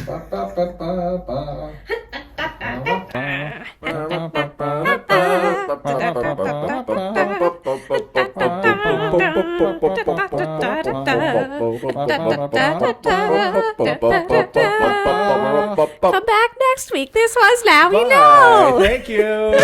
Come back next week. This was Now We Know. Thank you.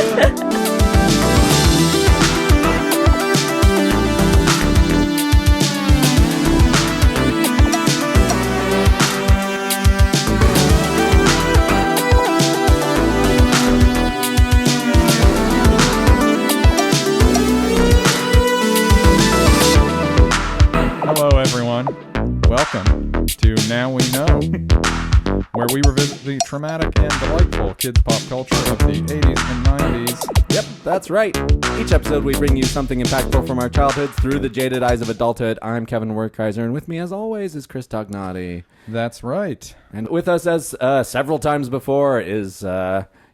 Hello, everyone. Welcome to Now We Know, where we revisit the traumatic and delightful kids' pop culture of the 80s and 90s. Yep, that's right. Each episode we bring you something impactful from our childhoods through the jaded eyes of adulthood. I'm Kevin Werkheiser, and with me, as always, is Chris Tognati. That's right. And with us, as several times before, is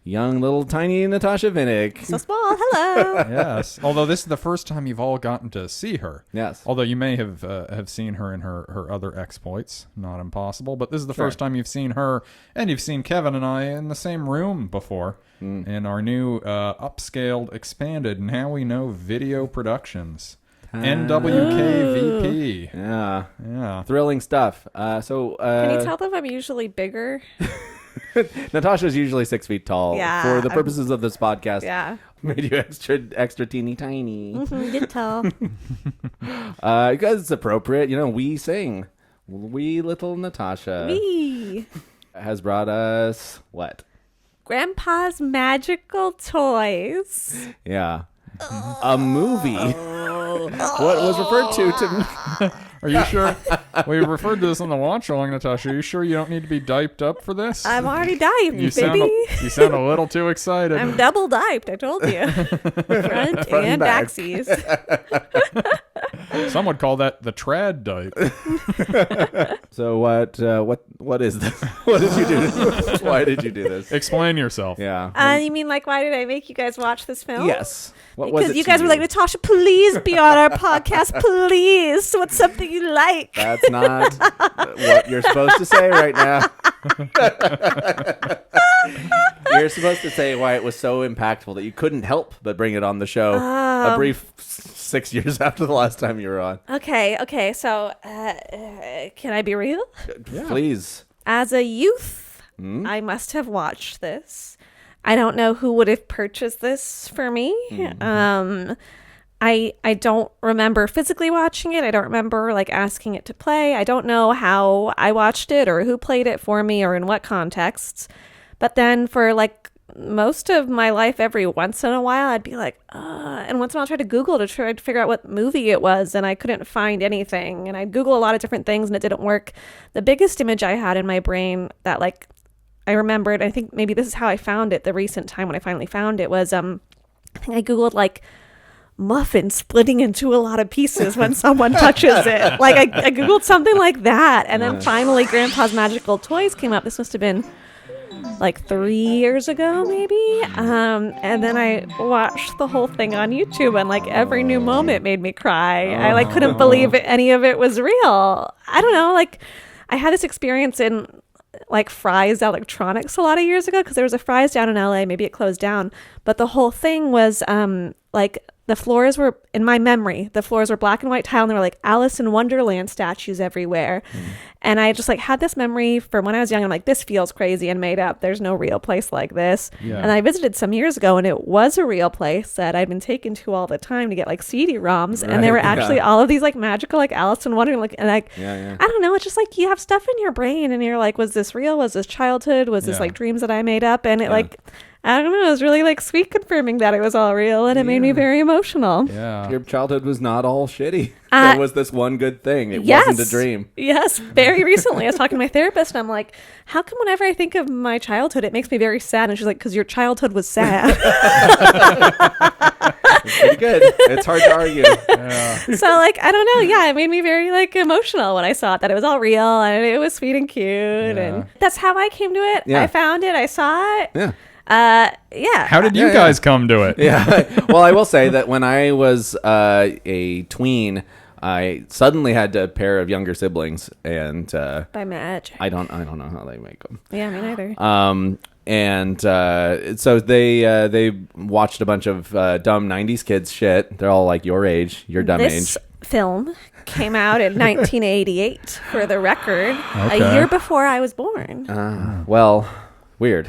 young little tiny Natasha Vinik. So small. Hello. Yes. Although this is the first time you've all gotten to see her. Yes. Although you may have seen her in her other exploits. Not impossible. But this is the first time you've seen her, and you've seen Kevin and I in the same room before. In our new upscaled, expanded Now We Know video productions. NWKVP. Yeah. Thrilling stuff. Can you tell them I'm usually bigger? Natasha's usually 6 feet tall. Yeah, For the purposes of this podcast. Yeah. Made you extra teeny tiny. Did tell. Because it's appropriate. You know, we sing. Wee little Natasha. Me. Has brought us what? Grandpa's Magical Toys. Yeah. A movie. What was referred to Are you sure? We referred to this on the watch along, Natasha. Are you sure you don't need to be diped up for this? I'm already diped, you baby. You sound a little too excited. I'm double diped, I told you. Front and back. backsies. Some would call that the trad dipe. So what is this? What did you do? Why did you do this? Explain yourself. Yeah. You mean like why did I make you guys watch this film? Yes. What was Because it you to guys were like, Natasha, please be on our podcast, please. What's something you like? That's not what you're supposed to say right now. You're supposed to say why it was so impactful that you couldn't help but bring it on the show a brief 6 years after the last time you were on. Okay. So, can I be real? Yeah. Please. As a youth, I must have watched this. I don't know who would have purchased this for me. I don't remember physically watching it. I don't remember like asking it to play. I don't know how I watched it or who played it for me or in what contexts. But then for like most of my life, every once in a while, I'd be like, and once in a while I'd try to Google to try to figure out what movie it was, and I couldn't find anything. And I'd Google a lot of different things and it didn't work. The biggest image I had in my brain that like I remembered, I think maybe this is how I found it the recent time when I finally found it, was I think I Googled like muffin splitting into a lot of pieces when someone touches it. Like I Googled something like that, and then finally Grandpa's Magical Toys came up. This must have been like 3 years ago maybe, and then I watched the whole thing on YouTube, and like every new moment made me cry. I like couldn't believe any of it was real. I don't know, like I had this experience in like Fry's Electronics a lot of years ago, because there was a Fry's down in LA. Maybe it closed down, but the whole thing was like the floors were, in my memory, the floors were black and white tile, and there were like Alice in Wonderland statues everywhere. And I just like had this memory from when I was young. I'm like, this feels crazy and made up. There's no real place like this. Yeah. And I visited some years ago, and it was a real place that I'd been taken to all the time to get like CD-ROMs. Right, and there were actually all of these like magical, like Alice in Wonderland, like, and like, I don't know. It's just like you have stuff in your brain, and you're like, was this real? Was this childhood? Was this like dreams that I made up? And it like, I don't know, it was really like sweet confirming that it was all real, and it made me very emotional. Yeah. Your childhood was not all shitty. There was this one good thing. It wasn't a dream. Yes. Very recently, I was talking to my therapist, and I'm like, how come whenever I think of my childhood, it makes me very sad? And she's like, because your childhood was sad. It's pretty good. It's hard to argue. So like, I don't know. Yeah, it made me very like emotional when I saw it, that it was all real and it was sweet and cute. And that's how I came to it. I found it. I saw it. Yeah. How did you guys come to it? Yeah. Well, I will say that when I was a tween, I suddenly had a pair of younger siblings, and By magic. I don't know how they make them. Yeah, me neither. And so they watched a bunch of dumb 90s kids shit. They're all like your age, your dumb This age. film came out in 1988, for the record, Okay. a year before I was born. Well, weird.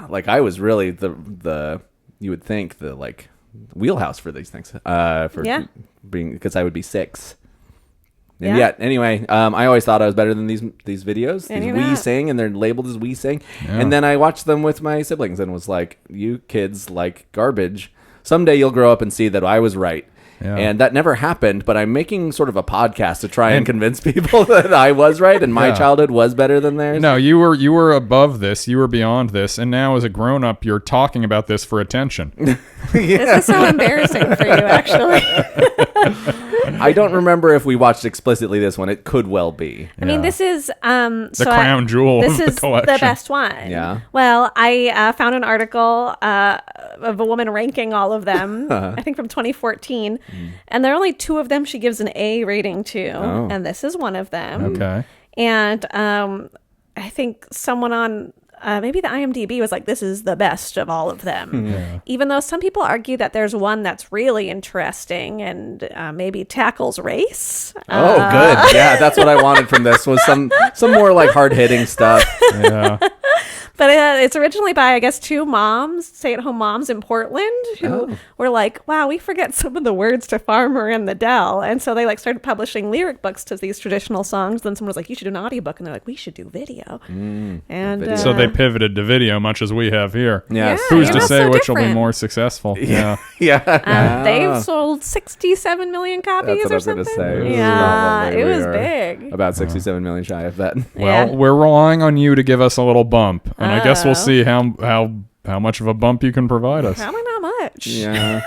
Like I was really the you would think the like wheelhouse for these things. Yeah. Being because I would be 6. And Yeah. yet, anyway, I always thought I was better than these videos. And These you're We not. Sing, and they're labeled as We Sing. Yeah. And then I watched them with my siblings and was like, you kids like garbage. Someday you'll grow up and see that I was right. Yeah. And that never happened, but I'm making sort of a podcast to try and convince people that I was right and my Yeah. childhood was better than theirs. No, you were above this. You were beyond this, and now as a grown up, you're talking about this for attention. This is so embarrassing for you, actually. I don't remember if we watched explicitly this one. It could well be. I mean, Yeah. this is The crown jewel This of the is collection. the best one. Yeah. Well, I found an article of a woman ranking all of them. I think from 2014, and there are only 2 of them she gives an A rating to, and this is one of them. Okay. And I think someone on maybe the IMDb was like, this is the best of all of them. Yeah. Even though some people argue that there's one that's really interesting and maybe tackles race. Oh, good. Yeah, that's what I wanted from this was some more like hard-hitting stuff. Yeah. But it's originally by, I guess, 2 moms, stay-at-home moms in Portland who were like, wow, we forget some of the words to Farmer in the Dell. And so they like started publishing lyric books to these traditional songs. Then someone was like, you should do an audiobook. And they're like, we should do video. And So they pivoted to video, much as we have here. Yes. Yeah, Who's you to know, say so which will be different. more successful? Yeah. Yeah. they've sold 67 million copies That's what or I was something. gonna say. Yeah, Probably it was we are big. About 67 million shy of that. Well, Yeah. we're relying on you to give us a little bump, and I guess we'll Oh. see how much of a bump you can provide us. Probably not much. Yeah.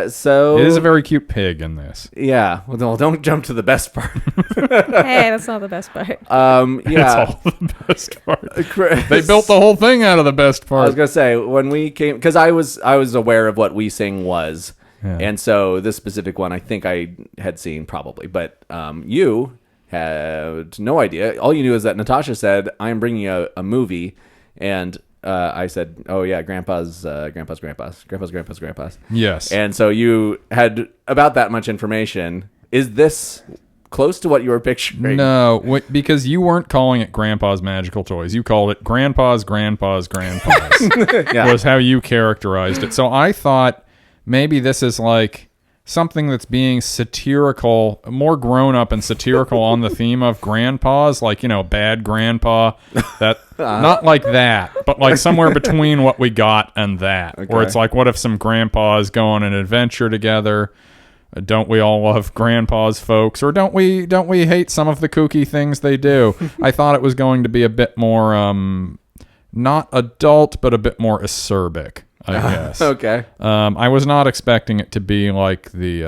So It is a very cute pig in this. yeah. Well, don't jump to the best part. Hey, that's not the best part. It's Yeah. all the best part. Chris- They built the whole thing out of the best I was part. gonna say when we came because I was aware of what We Sing was, Yeah. and so this specific one I think I had seen probably, but you had no idea. All you knew is that Natasha said, "I am bringing a movie," and I said, "Oh yeah, grandpa's." Yes. And so you had about that much information. Is this close to what you were picturing? No, because you weren't calling it Grandpa's Magical Toys. You called it Grandpa's Yeah. was how you characterized it. So I thought maybe this is like something that's being satirical, more grown up and satirical on the theme of grandpas, like, bad grandpa. That not like that, but like somewhere between what we got and that. Where Okay. it's like, what if some grandpas go on an adventure together? Don't we all love grandpas, folks? Or don't we hate some of the kooky things they do? I thought it was going to be a bit more not adult, but a bit more acerbic, I guess. Okay. I was not expecting it to be like the,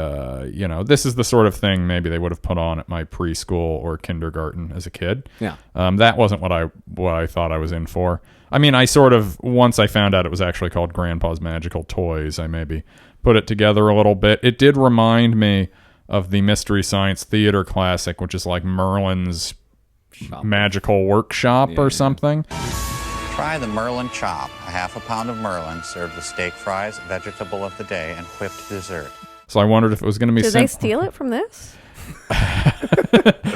this is the sort of thing maybe they would have put on at my preschool or kindergarten as a kid. Yeah. That wasn't what I thought I was in for. I mean, I sort of, once I found out it was actually called Grandpa's Magical Toys, I maybe put it together a little bit. It did remind me of the Mystery Science Theater classic, which is like Merlin's Magical Workshop or something. Try the Merlin Chop, a half a pound of Merlin served with steak fries, vegetable of the day, and whipped dessert. So I wondered if it was going to be Did they steal it from this?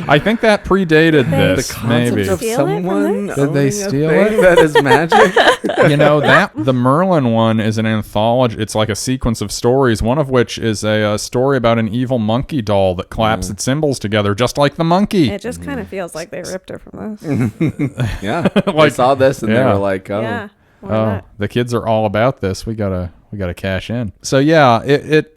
I think that predated this, The maybe. concept of Steal it from someone this? Did they owning a steal thing it? that is magic. The Merlin one is an anthology. It's like a sequence of stories, one of which is a story about an evil monkey doll that claps its cymbals together, just like the monkey. It just kind of feels like they ripped it from this. Yeah. I saw this and they Yeah. were like, oh. Yeah. Why Oh, not? the kids are all about this. We gotta cash in. So yeah, it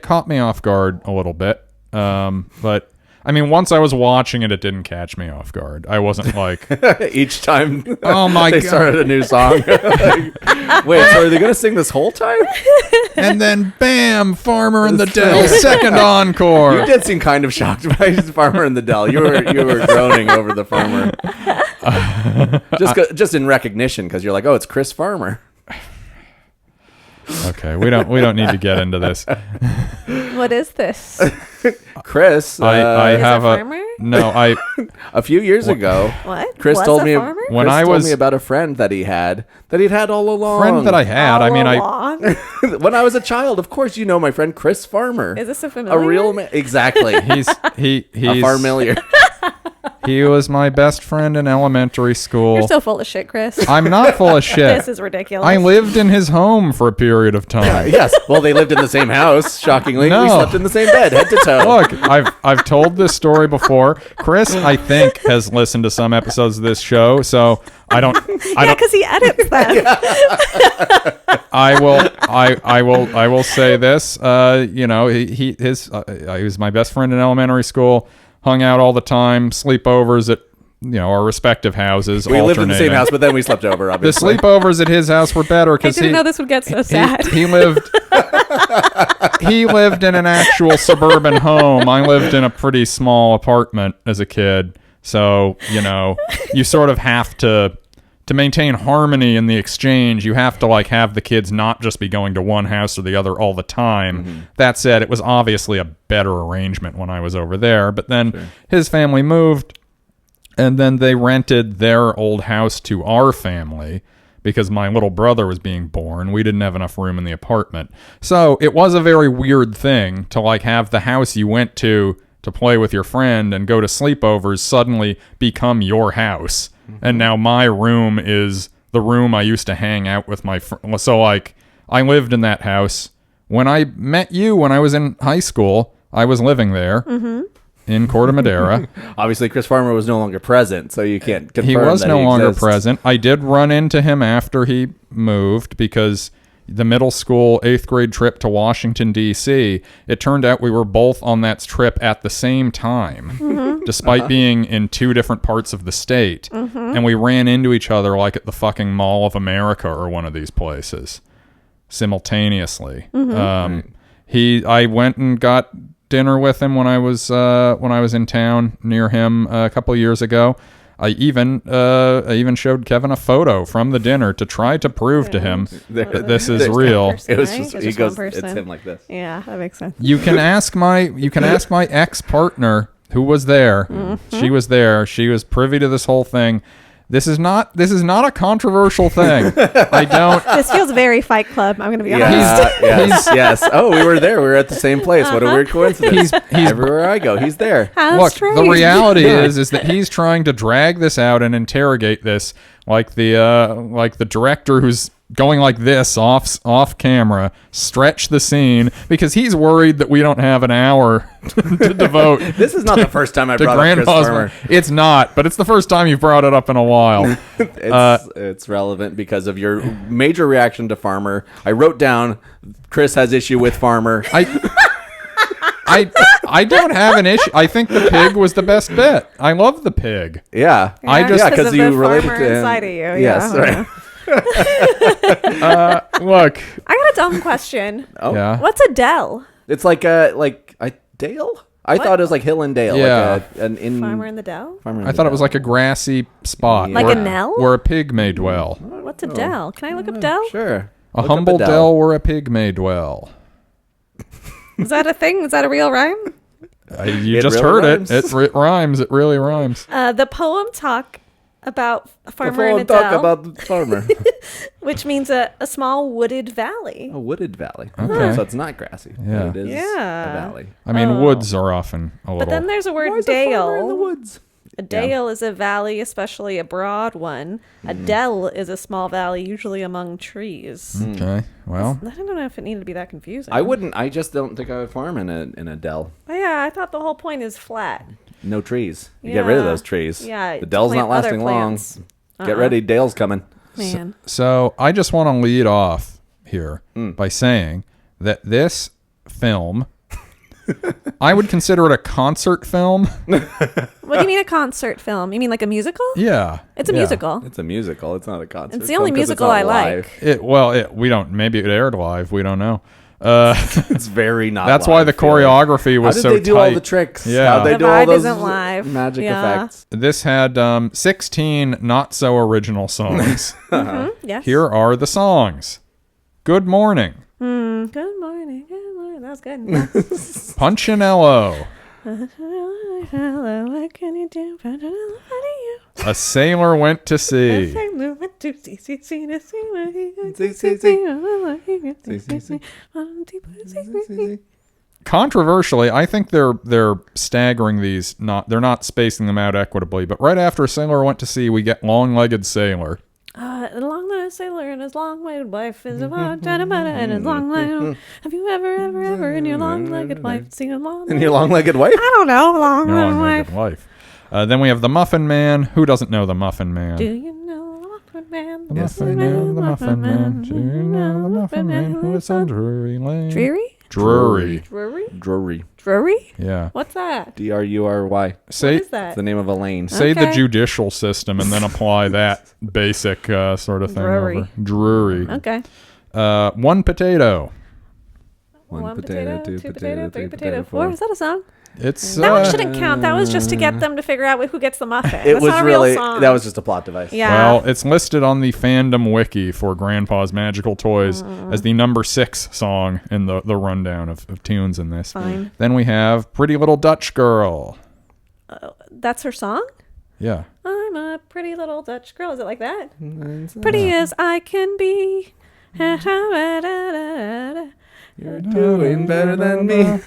caught me off guard a little bit. But I mean, once I was watching it, it didn't catch me off guard. I wasn't like, Each time oh my they god! started a new song. Wait, so are they going to sing this whole time? And then bam, Farmer in the Dell, second encore. You did seem kind of shocked by Farmer in the Dell. You were groaning over the farmer. Just in recognition because you're like, oh, it's Chris Farmer. Okay, we don't need to get into this. What is this? Chris, I Is have a farmer? a few years ago, What? Chris Was told a me farmer? When Chris I told was- me about a friend that he'd had all along. friend that I had. I mean, All along? when I was a child, of course, you know my friend Chris Farmer. Is this a a familiar? real man? Exactly. he's a familiar. he was my best friend in elementary school. You're so full of shit, Chris. I'm not full of shit. This is ridiculous. I lived in his home for a period of time. Yes. Well, they lived in the same house. Shockingly, No. we slept in the same bed, head to toe. Look, I've told this story before. Chris, I think, has listened to some episodes of this show, so I don't. Yeah, because he edits them. I will say this. He was my best friend in elementary school. Hung out all the time. Sleepovers at our respective houses. We lived in the same alternating. house, but then we slept over. The Obviously, sleepovers at his house were better I because didn't know this would get so sad. he lived. He lived in an actual suburban home. I lived in a pretty small apartment as a kid. So, you sort of have to maintain harmony in the exchange. You have to have the kids not just be going to one house or the other all the time. Mm-hmm. That said, it was obviously a better arrangement when I was over there. But then his family moved, and then they rented their old house to our family. Because my little brother was being born, we didn't have enough room in the apartment. So it was a very weird thing to have the house you went to play with your friend and go to sleepovers suddenly become your house. And now my room is the room I used to hang out with my friend. So I lived in that house. When I met you when I was in high school, I was living there. In Corte Madera. obviously, Chris Farmer was no longer present, so you can't confirm He was that no he longer exists. present. I did run into him after he moved because the middle school 8th grade trip to Washington, D.C., it turned out we were both on that trip at the same time, despite being in two different parts of the state. And we ran into each other at the fucking Mall of America or one of these places simultaneously. I went and got dinner with him when I was in town near him a couple years ago. I even showed Kevin a photo from the dinner to try to prove to him that this is real. It was Right? just It's he just goes. one It's person. him like this. Yeah, that makes sense. You can ask my ex-partner who was there. She was there. She was privy to this whole thing. This is not a controversial thing. I don't. This feels very Fight Club. I'm going to be honest. Yes. Oh, we were there. We were at the same place. What a weird coincidence. He's Everywhere I go, he's there. How Look, strange. the reality is that he's trying to drag this out and interrogate this like the director who's going like this off camera, stretch the scene because he's worried that we don't have an hour to devote. This is not the first time I to brought up Chris Grandpa's Farmer. It's not, but it's the first time you've brought it up in a while. It's relevant because of your major reaction to Farmer. I wrote down Chris has issue with Farmer. I don't have an issue. I think the pig was the best bit. I love the pig. Yeah. I just- because of you the related farmer to him. inside of you. Yes, Yeah, right. Look, I got a dumb question. Oh. yeah. What's a dell? It's like a dale. I thought it was like hill and dale. Yeah. Like an Farmer in the dell? farmer in I the thought it dale. was like a grassy spot. Like a knell? Where a pig may dwell. What's a dell? Can I look up dell? Sure. A Look up humble dell. dell where a pig may dwell. Is that a thing? Is that a real rhyme? You It just really heard rhymes. it. It rhymes. It really rhymes. The poem talk about a farmer Before in I a talk dell, about the farmer. which means a small wooded valley. A wooded valley. Okay. So it's not grassy. Yeah. It is Yeah. a valley. I mean, woods are often a But little. then there's a word Why is a farmer in the dale. woods? A dale is a valley, especially a broad one. A dell is a small valley, usually among trees. Okay. Well, I don't know if it needed to be that confusing. I wouldn't. I just don't think I would farm in a dell. Oh, yeah, I thought the whole point is flat. No trees. You get rid of Yeah. those trees. Yeah, The dell's plant not other lasting long. plants. Get ready. Dale's coming. Man. so I just want to lead off here by saying that this film, I would consider it a concert film. What do you mean a concert film? You mean like a musical? Yeah. It's a yeah. musical. It's a musical. It's not a concert. It's the only film 'cause it's musical not I live. like. We don't. Maybe it aired live. We don't know. It's very not. That's why live the feeling. choreography was How did so they do tight. all the tricks? Yeah. How they The do all vibe those isn't live. magic Yeah. effects? This had 16 not so original songs. Yes. Here are the songs. Good Morning. Good morning. Good morning. That was good. Punchinello. Hello, what can you do? What do you? A Sailor Went to Sea. Controversially, I think they're staggering these. They're not spacing them out equitably. But right after A Sailor Went to Sea, we get Long-Legged Sailor. The long-legged sailor and his long-legged wife is about and his long-legged. Have you ever in your long-legged wife seen a long-legged? And your long-legged wife? I don't know, long-legged Long-Legged wife. Wife. Then we have the Muffin Man. Who doesn't know the Muffin Man? Do you know the Muffin Man? The Muffin Man, the Muffin Man. Do you know the Muffin Man who is on Drury Lane? Dreary? Drury. Drury. Drury? Yeah. What's that? Drury. What Say is that? It's the name of a lane. say the Okay. judicial system and then apply that basic sort of thing Drury. over. Drury. Okay. One potato. One potato, two potato, three potato, four. Is that a song? It's That one shouldn't count. That was just to get them to figure out who gets the muffin. It That's was not a really, real song. that was just a plot device. Yeah. well, it's listed on the fandom wiki for Grandpa's Magical Toys as the number 6 song in the rundown of tunes in this. Fine. Then we have Pretty Little Dutch Girl. That's her song? Yeah. I'm a pretty little Dutch girl. Is it like that? Pretty as I can be. You're doing better than me.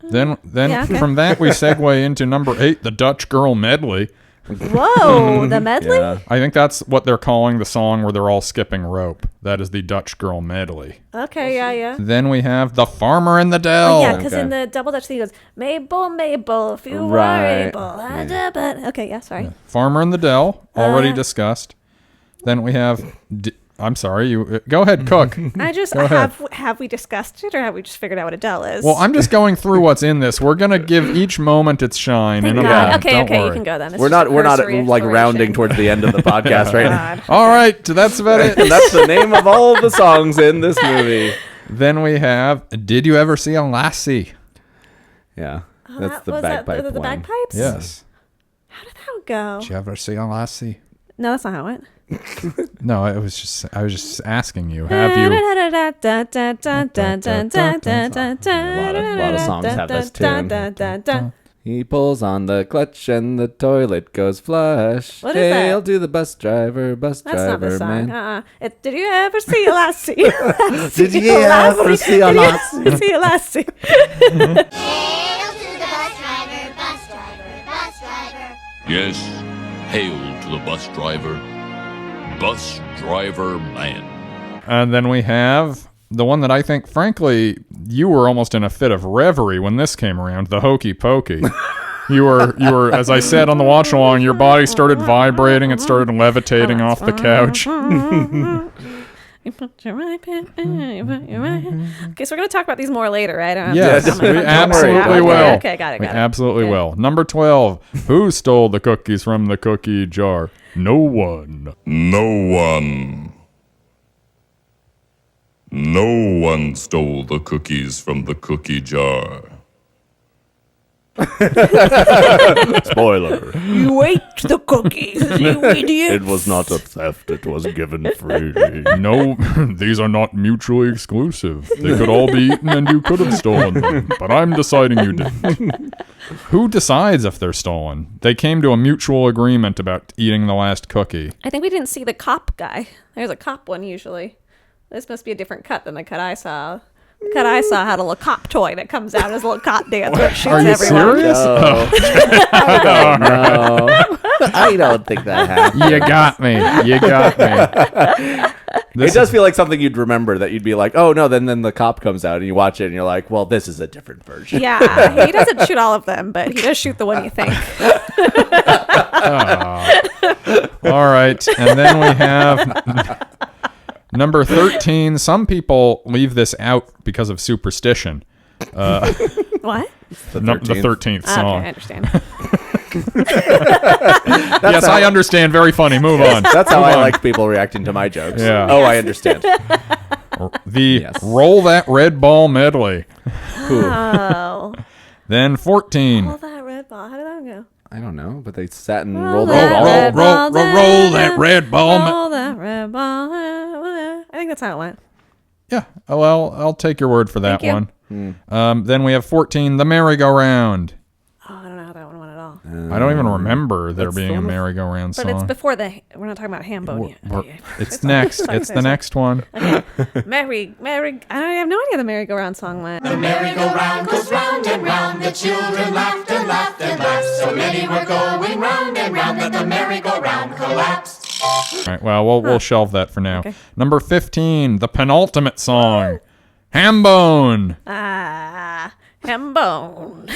Then Yeah, okay. from that we segue into number 8, the Dutch Girl Medley. Whoa, the medley? Yeah. I think that's what they're calling the song where they're all skipping rope. That is the Dutch Girl Medley. Okay, yeah. Then we have The Farmer in the Dell. Oh, yeah, because okay. in the double Dutch thing he goes, Mabel, if you Right. are able. Okay, yeah, sorry. Farmer in the Dell, already discussed. Then we have... I'm sorry, you go ahead, Cook. I just, Go ahead. have we discussed it or have we just figured out what a Dell is? Well, I'm just going through what's in this. We're going to give each moment its shine. Thank in a God. moment. Okay, Don't okay, worry. you can go then. It's We're just not a cursory like exploration. rounding towards the end of the podcast right now. God. All right, that's about it. And that's the name of all the songs in this movie. Then we have Did You Ever See a Lassie? Yeah. Oh, That's that- the was bagpipe that the one. bagpipes? Yes. How did that go? Did you ever see a lassie? No, that's not how it went. No, I was just asking you. Have you? A lot of songs have this tune. He pulls on the clutch and the toilet goes flush. What is that? Hail to the bus driver, That's not the song. man. Did you ever see a lassie? Did you ever see a lassie? Did you ever see a lassie? Hail to the bus driver, bus driver, bus driver. Yes, hail to the bus driver man. And then we have the one that I think, frankly, you were almost in a fit of reverie when this came around, the Hokey Pokey. You were, as I said on the watch along, your body started vibrating, it started levitating off the couch. You put your right hand, you put your right hand. Okay, so we're going to talk about these more later, right? I don't have Yes, to comment we on them. absolutely Okay, will. Okay, got it. We absolutely will. Number 12. Who stole the cookies from the cookie jar? No one. No one. No one stole the cookies from the cookie jar. Spoiler. You ate the cookies, you idiot. It was not a theft. It was given freely. No, these are not mutually exclusive. They could all be eaten and you could have stolen them, but I'm deciding you didn't. Who decides if they're stolen? They came to a mutual agreement about eating the last cookie. I think we didn't see the cop guy. There's a cop one usually. This must be a different cut than the cut I saw. The cut I saw had a little cop toy that comes out as a little cop dance where it shoots Are you everyone. serious? No. I don't think that happened. You got me. You got me. It does feel like something you'd remember, that you'd be like, oh no, then the cop comes out and you watch it and you're like, well, this is a different version. Yeah, he doesn't shoot all of them, but he does shoot the one you think. All right. And then we have number 13. Some people leave this out because of superstition. What? The The 13th Okay, song. I understand. Yes, I understand. Very funny. Move on. That's how I like people reacting to my jokes. Yeah. Oh, I understand. The Yes. Roll That Red Ball medley. Oh. Then 14. All that red ball. How did that go? I don't know, but they sat and Roll rolled that the ball. red ball roll that red ball. Roll that red ball. that's how it went. Yeah. Oh, well, I'll take your word for that Thank you. one. Then we have 14, The Merry-Go-Round. Oh, I don't know how that one went at all. I don't even remember there That's being the a one with- merry-go-round song. But it's before we're not talking about Hambone yet. It's next. It's the next one. Merry, I have no idea the merry-go-round song went. The merry-go-round goes round and round. The children laughed and laughed and laughed. So many were going round and round that the merry-go-round collapsed. All right, well, we'll shelve that for now. Okay. Number 15, the penultimate song, Hambone. Hambone.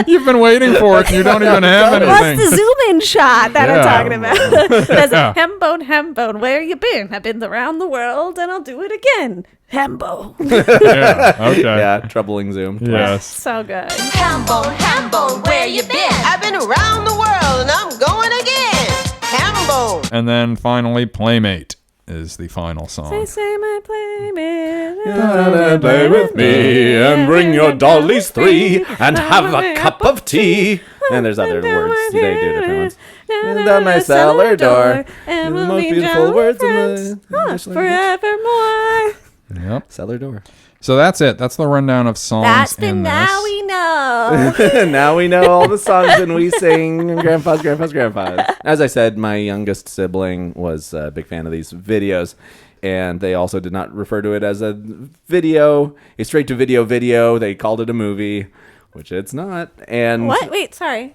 You've been waiting for it. You don't even have anything. What's the zoom-in shot that Yeah. I'm talking about? There's Yeah. Hambone, where you been? I've been around the world, and I'll do it again. Hambone. Yeah, okay. Yeah, troubling Zoom. Yes. So good. Hambone, where you been? I've been around the world and I'm going again. Hambone. And then finally, Playmate is the final song. Say my playmate. Play with me and bring your dollies 3 and have a cup of tea. And there's other words. They do different ones. And down my cellar door. And The we'll most be beautiful words in friends, the English language. forevermore. Yep. Cellar door. So that's it. That's the rundown of songs That's the in now this. we know. Now we know all the songs and we sing grandpa's. As I said, my youngest sibling was a big fan of these videos, and they also did not refer to it as a video, a straight-to-video video. They called it a movie, which it's not. And What? Wait, sorry.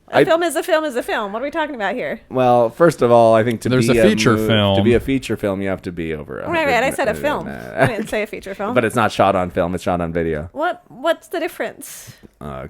A film is a film is a film. What are we talking about here? well, first of all, I think There's a feature film. To be a feature film, you have to be over. Right. I said a film. I didn't say a feature film. But it's not shot on film; it's shot on video. What's the difference?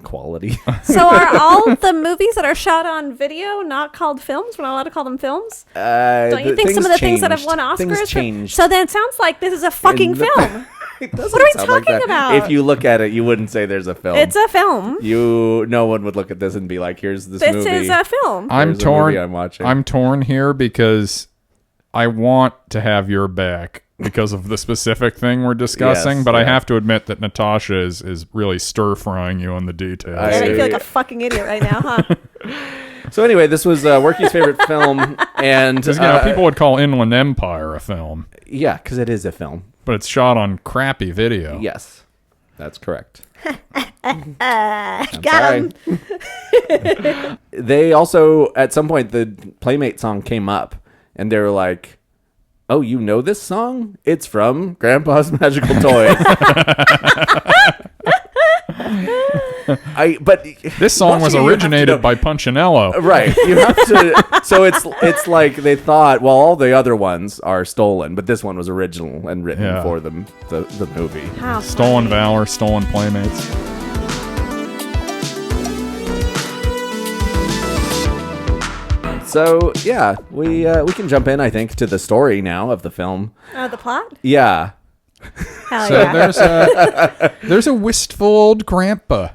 Quality. So are all the movies that are shot on video not called films? We're not allowed to call them films? Don't you think some of the things that have won Oscars? Things changed. So then it sounds like this is a fucking In the- film. It doesn't What are we sound like talking that. about? If you look at it, you wouldn't say there's a film. It's a film. No one would look at this and be like, "Here's this This movie." is a film. I'm Here's a torn. movie I'm watching. I'm torn here because I want to have your back because of the specific thing we're discussing, Yes, but I yeah. have to admit that Natasha is really stir frying you on the details. Yeah, you feel like a fucking idiot right now, huh? So anyway, this was Worky's favorite film, and Because people would call Inland Empire a film, yeah, because it is a film. but it's shot on crappy video. Yes, that's correct. Got him. They also, at some point, the Playmate song came up, and they were like, "Oh, you know this song? It's from Grandpa's Magical Toy." But This song was also you have to originated know- by Punchinello. Right, you have to. So it's like they thought, well, all the other ones are stolen, but this one was original and written Yeah. for them, the movie. How Stolen funny. Valor, Stolen Playmates. So yeah, we can jump in, I think, to the story now of the film. Oh, the plot? Yeah, Hell So yeah. there's a wistful old grandpa.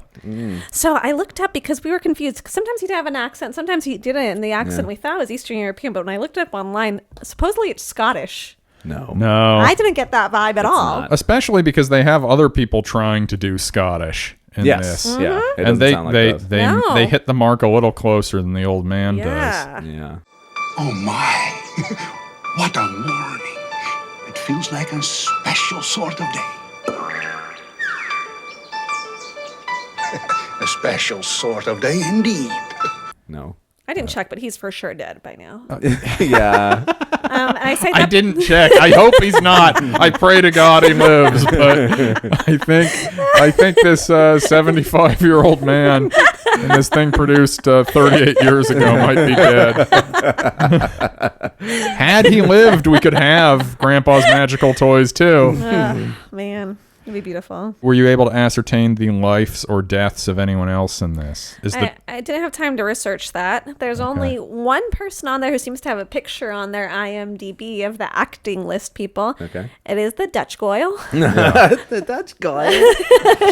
So I looked up because we were confused. 'Cause sometimes he'd have an accent, sometimes he didn't, and the accent we thought was Eastern European. But when I looked up online, supposedly it's Scottish. no, I didn't get that vibe at all. not. Especially because they have other people trying to do Scottish in Yes, this. yeah, it And doesn't they sound like they those. they, No. they hit the mark a little closer than the old man does. Yeah. Yeah. Oh my, what a morning. It feels like a special sort of day. A special sort of day indeed. No. I didn't check, but he's for sure dead by now. Yeah. And I say I that didn't check. I hope he's not. I pray to God he lives, but I think this 75-year-old man and this thing produced 38 years ago might be dead. Had he lived, we could have Grandpa's Magical Toys too. man, it'd be beautiful. Were you able to ascertain the lives or deaths of anyone else in this? I didn't have time to research that. There's only one person on there who seems to have a picture on their IMDb of the acting list people. Okay. It is the Dutch Goyle. The Dutch guy.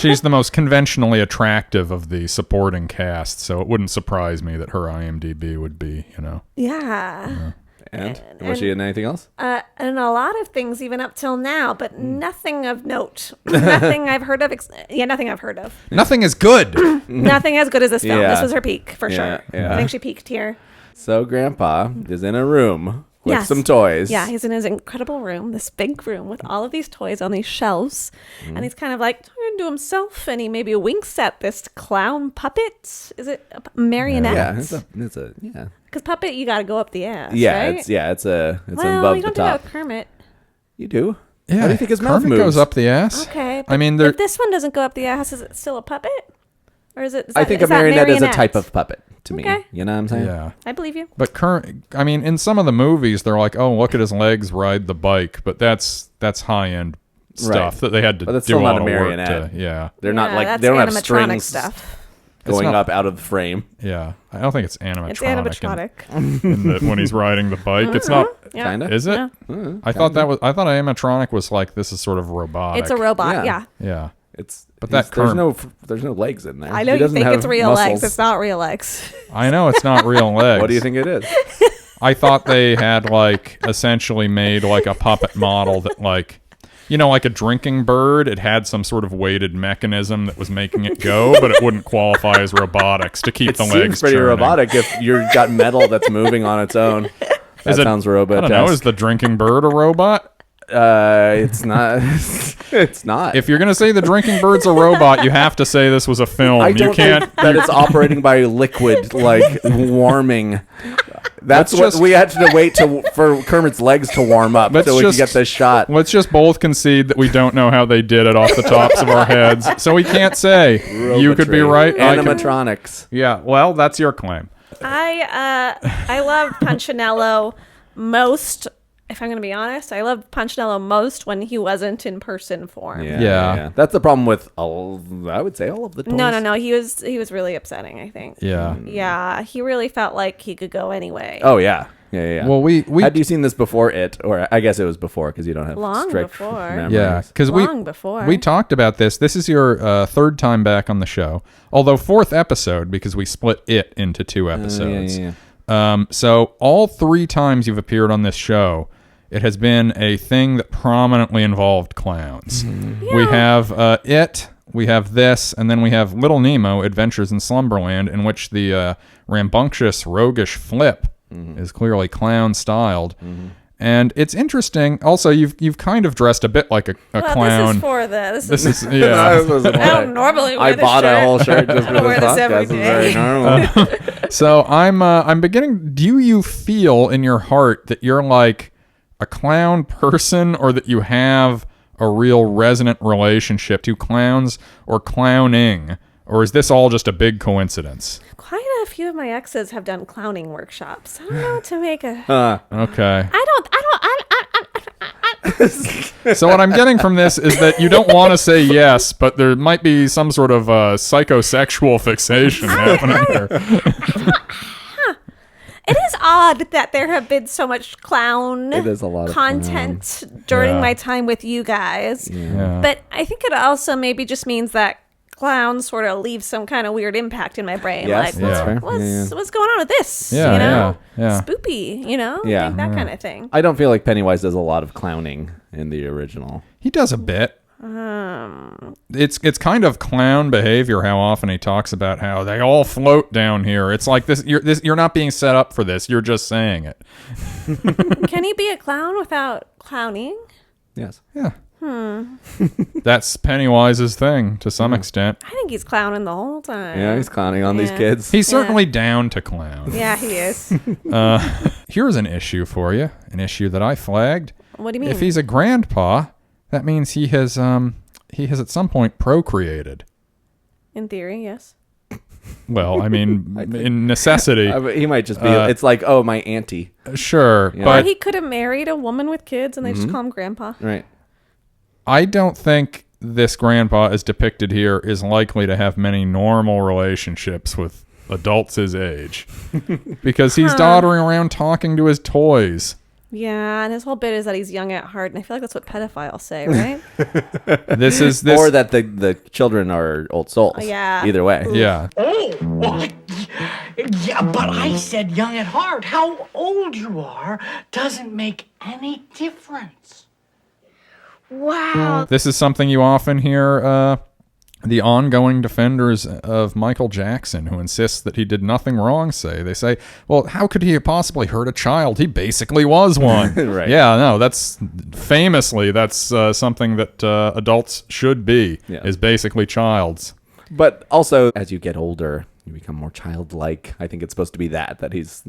She's the most conventionally attractive of the supporting cast, so it wouldn't surprise me that her IMDb would be, Yeah. And was she in anything else? And a lot of things even up till now, but nothing of note. Nothing I've heard of. Nothing I've heard of. Nothing is good. Nothing as good as this film. Yeah. This was her peak, for Yeah, sure. yeah. I think she peaked here. So Grandpa is in a room with some toys. Yeah, he's in his incredible room, this big room with all of these toys on these shelves. And he's kind of like talking to himself, and he maybe winks at this clown puppet. Is it a marionette? Yeah, yeah. Because puppet, you got to go up the ass, Yeah, right? it's well, above you the don't do that top. with Kermit. You do. Yeah, How do you think his mouth Kermit moves? goes up the ass. Okay. I mean, if this one doesn't go up the ass, is it still a puppet? Or is it? I think a marionette is a type of puppet to me. Okay. You know what I'm saying? Yeah. I believe you. But I mean, in some of the movies, they're like, "Oh, look at his legs ride the bike," but that's high end stuff Right. that they had to But that's do still a not lot a of work marionette. to. Yeah, They're not like that's they don't have animatronic strings stuff. going not- up out of the frame. yeah. I don't think it's animatronic. It's animatronic. When he's riding the bike, it's not. Yeah. Kinda. Is it? Yeah. I thought animatronic was like this is sort of robotic. It's a robot. Yeah. Yeah. Yeah. But that there's no legs in there. I know He you doesn't think have it's real muscles. legs. It's not real legs. I know it's not real legs. What do you think it is? I thought they had like essentially made like a puppet model that like, like a drinking bird. It had some sort of weighted mechanism that was making it go, but it wouldn't qualify as robotics to keep It the seems legs pretty churning. robotic if you've got metal that's moving on its own. That sounds robot. I don't know. Is the drinking bird a robot? It's not. It's not. If you're gonna say the drinking bird's a robot, you have to say this was a film. I don't You can't. think that it's operating by liquid, like warming. That's what just- we had to wait for Kermit's legs to warm up Let's so we could just- get this shot. Let's just both concede that we don't know how they did it off the tops of our heads, so we can't say. You could be Robotry. right. I could- Animatronics. Yeah. Well, that's your claim. I love Punchinello most. If I'm going to be honest, I loved Punchinello most when he wasn't in person form. Yeah. That's the problem with I would say all of the toys. No. He was really upsetting, I think. Yeah. Yeah, he really felt like he could go anyway. Oh yeah. Yeah. Well, we had you seen this before it, or I guess it was before because you don't have Long strict before. memories. Yeah, because Long before. we talked about this. This is your third time back on the show, although fourth episode because we split it into two episodes. Yeah. So all 3 times you've appeared on this show, it has been a thing that prominently involved clowns. We have it, we have this, and then we have Little Nemo: Adventures in Slumberland, in which the rambunctious, roguish Flip is clearly clown-styled. And it's interesting. Also, you've kind of dressed a bit like a clown. This is for the. This is I yeah. don't normally wear I this bought shirt. a whole shirt just I for don't wear this this every podcast. It's very day. normal. So I'm beginning. Do you feel in your heart that you're like a clown person, or that you have a real resonant relationship to clowns or clowning, or is this all just a big coincidence? Quite a few of my exes have done clowning workshops. I don't know what to make a. Okay. I don't. So what I'm getting from this is that you don't want to say yes, but there might be some sort of psychosexual fixation happening here. It is odd that there have been so much clown It is a lot of content during Yeah. my time with you guys. Yeah. But I think it also maybe just means that clowns sort of leave some kind of weird impact in my brain. Yes, Like, that's Yeah. fair. what's going on with this? Yeah, you know? yeah. Spoopy, Yeah. Like that kind of thing. I don't feel like Pennywise does a lot of clowning in the original. He does a bit. It's kind of clown behavior how often he talks about how they all float down here. It's like you're not being set up for this. You're just saying it. Can he be a clown without clowning? Yes. Yeah. That's Pennywise's thing to some extent. I think he's clowning the whole time. Yeah, he's clowning on these Yeah. kids. He's certainly down to clown. Yeah, he is. Here's an issue for you, an issue that I flagged. What do you mean? If he's a grandpa, that means he has at some point procreated. In theory, yes. Well, I mean, in necessity. He might just be. It's like, oh, my auntie. Sure, Yeah. Or but he could have married a woman with kids and they just call him grandpa. Right. I don't think this grandpa as depicted here is likely to have many normal relationships with adults his age. Because he's doddering around talking to his toys. Yeah, and his whole bit is that he's young at heart, and I feel like that's what pedophiles say, right? This Or that the children are old souls. Oh, yeah. Either way. Yeah. Oh, yeah, but I said young at heart. How old you are doesn't make any difference. Wow. This is something you often hear the ongoing defenders of Michael Jackson, who insists that he did nothing wrong, say. They say, well, how could he have possibly hurt a child? He basically was one. Right. Yeah, no, that's famously, that's something that adults should be, is basically childs. But also, as you get older, you become more childlike. I think it's supposed to be that he's,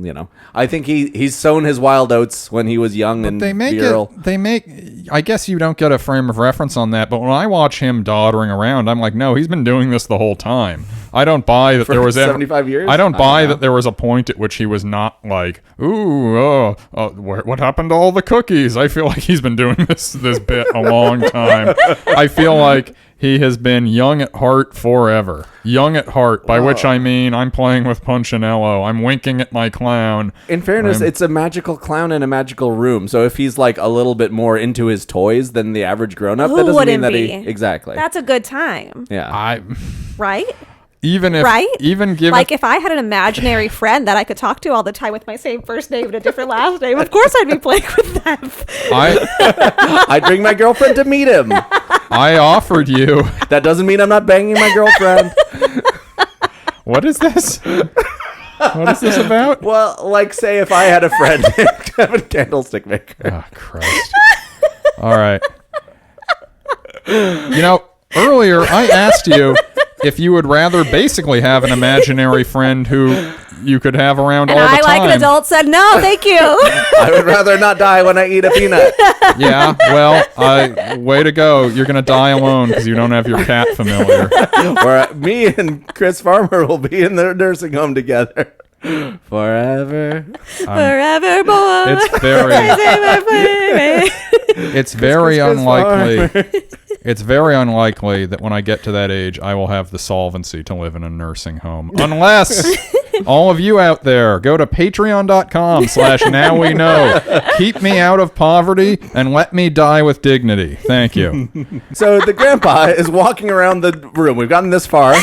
I think he's sown his wild oats when he was young and virile. I guess you don't get a frame of reference on that, but when I watch him doddering around, I'm like, no, he's been doing this the whole time. I don't buy that there was 75 years. I don't buy that there was a point at which he was not like, what happened to all the cookies? I feel like he's been doing this bit a long time. I feel like he has been young at heart forever. Young at heart, by which I mean I'm playing with Punchinello. I'm winking at my clown. In fairness, it's a magical clown in a magical room. So if he's like a little bit more into his toys than the average grown-up, that doesn't mean that he... Exactly. That's a good time. Yeah. Right? Even if... Right? Even given... Like if I had an imaginary friend that I could talk to all the time with my same first name and a different last name, of course I'd be playing with them. I'd bring my girlfriend to meet him. I offered you. That doesn't mean I'm not banging my girlfriend. What is this? What is this about? Well, like say if I had a friend Kevin Candlestick Maker. Oh, Christ. All right. Earlier I asked you if you would rather basically have an imaginary friend who you could have around all the time. And I, like an adult, said, no, thank you. I would rather not die when I eat a peanut. Yeah, well, way to go. You're going to die alone because you don't have your cat familiar. Or me and Chris Farmer will be in the nursing home together. Forever. Forever, boy. It's very unlikely. It's very unlikely that when I get to that age, I will have the solvency to live in a nursing home. Unless all of you out there go to patreon.com/nowweknow. Keep me out of poverty and let me die with dignity. Thank you. So the grandpa is walking around the room. We've gotten this far.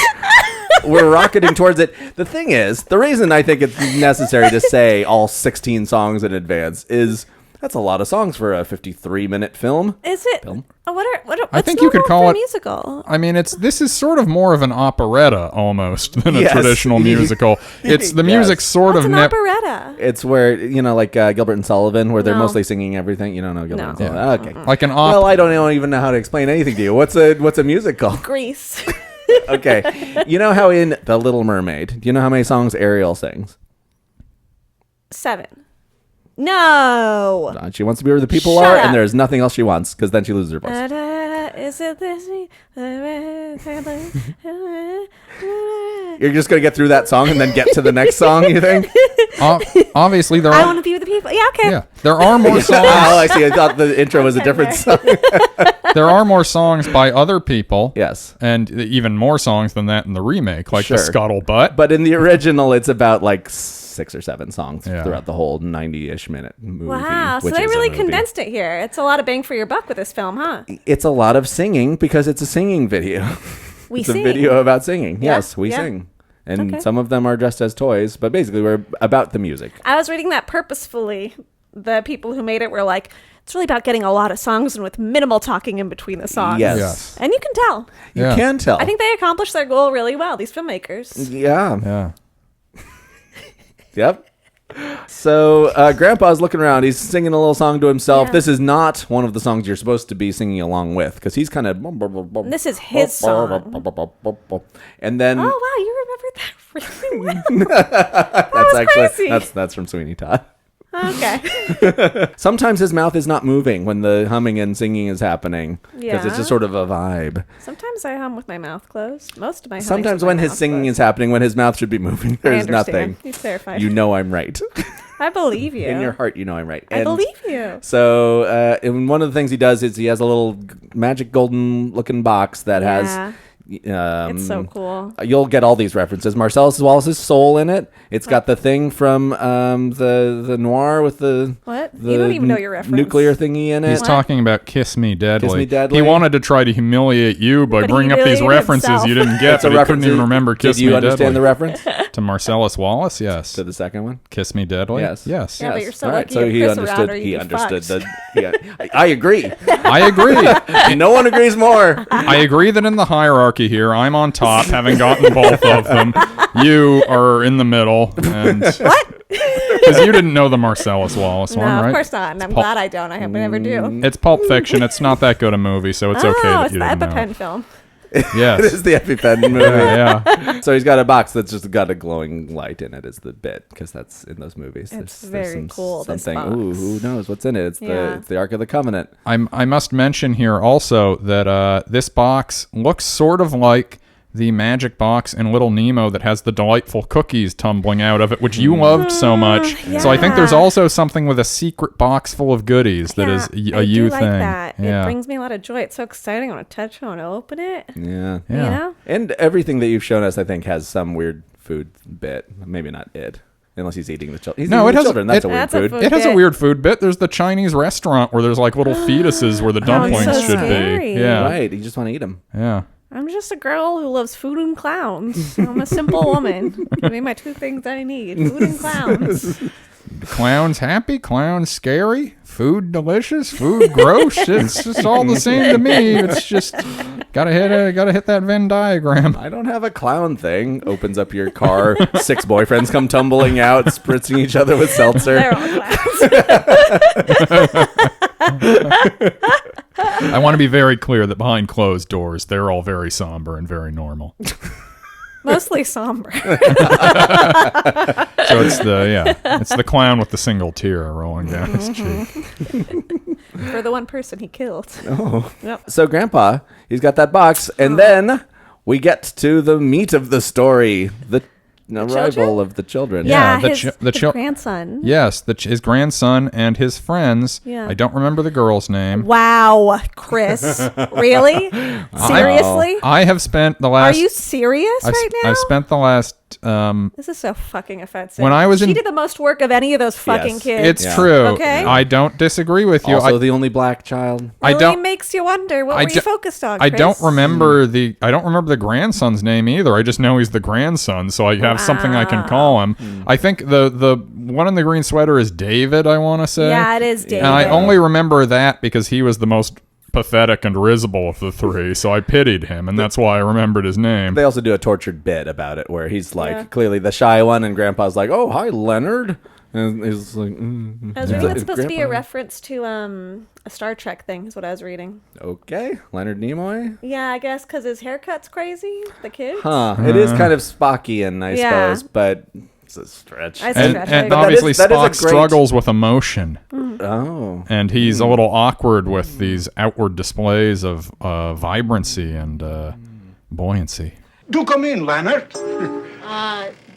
We're rocketing towards it. The thing is, the reason I think it's necessary to say all 16 songs in advance is that's a lot of songs for a 53-minute film. Is it? What's I think you could call for a it musical. I mean, this is sort of more of an operetta almost than a traditional musical. It's the music's sort What's of an operetta. It's where like Gilbert and Sullivan, where they're mostly singing everything. You don't know Gilbert and Sullivan. Okay, like an Well, I don't even know how to explain anything to you. What's a music called? Grease. Okay, you know how in The Little Mermaid, do you know how many songs Ariel sings? 7. No. She wants to be where the people Shut are, up. and there's nothing else she wants, because then she loses her voice. Is it this? You're just going to get through that song and then get to the next song, you think? Obviously, there are... I want to be with the people. Yeah, okay. Yeah, there are more songs. Oh, I see. I thought the intro was a different song. There are more songs by other people. Yes. And even more songs than that in the remake, like the Scuttlebutt. But in the original, it's about like 6 or 7 songs throughout the whole 90-ish minute movie. Wow, so they really condensed it here. It's a lot of bang for your buck with this film, huh? It's a lot of singing because it's a singing video. It's a video about singing. Yeah, yes, we sing. And some of them are dressed as toys, but basically we're about the music. I was reading that purposefully. The people who made it were like, it's really about getting a lot of songs and with minimal talking in between the songs. Yes. And you can tell. You can tell. I think they accomplished their goal really well, these filmmakers. Yeah. Yep. So Grandpa's looking around. He's singing a little song to himself. This is not one of the songs you're supposed to be singing along with because he's kind of... This is his song. And then... Oh, wow, you remembered that really well. That's actually crazy. That's from Sweeney Todd. Okay. Sometimes his mouth is not moving when the humming and singing is happening because it's just sort of a vibe. Sometimes I hum with my mouth closed. Most of my Sometimes when his singing is happening, when his mouth should be moving, there's nothing. He's terrified. You know I'm right. I believe you. In your heart, you know I'm right. I believe you. So, and one of the things he does is he has a little magic golden looking box that has... it's so cool. You'll get all these references. Marcellus Wallace's soul in it. It's got the thing from the noir with the what? You don't even know your reference. Nuclear thingy in it. He's talking about Kiss Me Deadly. Kiss Me Deadly. He wanted to try to humiliate you by bringing up these references you didn't get, but he couldn't even remember Kiss Me Deadly. Did you understand the reference? To Marcellus Wallace, yes. To the second one? Kiss Me Deadly? Yes. Yes. Yeah, but you're so All right, lucky so you he have Chris understood. around or He you'd be understood fucked. that. I agree. I agree. No one agrees more. I agree that in the hierarchy here, I'm on top, having gotten both of them. You are in the middle. And What? Because you didn't know the Marcellus Wallace one, No, right? of course not. And I'm glad I don't. I hope I never do. It's Pulp Fiction. It's not that good a movie, so it's okay that it's you the didn't EpiPen know. film. Yes. It is the EpiPen movie. Yeah. So he's got a box that's just got a glowing light in it is the bit, because that's in those movies. It's There's very cool, this Something. Ooh, box. who knows what's in it? Yeah. It's the Ark of the Covenant. I must mention here also that this box looks sort of like the magic box in Little Nemo that has the delightful cookies tumbling out of it, which you loved so much. So I think there's also something with a secret box full of goodies that is a you like thing. That. Yeah. It brings me a lot of joy. It's so exciting. I want to touch it. I want to open it. Yeah. You know? And everything that you've shown us, I think, has some weird food bit. Maybe not it. Unless he's eating the children. No, it has children. That's a weird That's a food. food It has a bit. weird food bit. There's the Chinese restaurant where there's like little fetuses where the dumplings so should scary. be. Yeah. Right. You just want to eat them. Yeah. I'm just a girl who loves food and clowns. I'm a simple woman. Give me my two things I need: food and clowns. Clowns happy, clowns scary, food delicious, food gross. It's just all the same to me. It's just gotta hit that Venn diagram. I don't have a clown thing. Opens up your car. 6 boyfriends come tumbling out, spritzing each other with seltzer. They're all clowns. I want to be very clear that behind closed doors, they're all very somber and very normal. Mostly somber. So it's the clown with the single tear rolling down his cheek. For the one person he killed. Oh. Yep. So Grandpa, he's got that box, and then we get to the meat of the story, the arrival children? of the children. Yeah, the his the chil- grandson. Yes, his grandson and his friends. Yeah. I don't remember the girl's name. Wow, Chris. Really? Seriously? I have spent the last. Are you serious right now? I've spent the last. This is so fucking offensive. When I was she in- did the most work of any of those fucking Yes. kids. It's true. Okay. I don't disagree with you. Also the only black child. I Really don't. makes you wonder what I were you do- focused on. I Chris? don't remember the grandson's name either. I just know he's the grandson, so I have something I can call him. I think the one in the green sweater is David, I want to say. Yeah, it is David. And I only remember that because he was the most pathetic and risible of the three, so I pitied him, and that's why I remembered his name. They also do a tortured bit about it where he's like clearly the shy one, and Grandpa's like, "Oh, hi, Leonard," and he's like, I was reading that's Is supposed to be a Grandpa- reference to a Star Trek thing, is what I was reading. Okay, Leonard Nimoy. Yeah, I guess because his haircut's crazy. The kids. Huh? It is kind of Spockian, I Yeah. suppose, but it's a stretch. I And, stretch and it. obviously that is a Spock great- struggles with emotion, Oh, and he's a little awkward with these outward displays of vibrancy and buoyancy. Do come in, Leonard.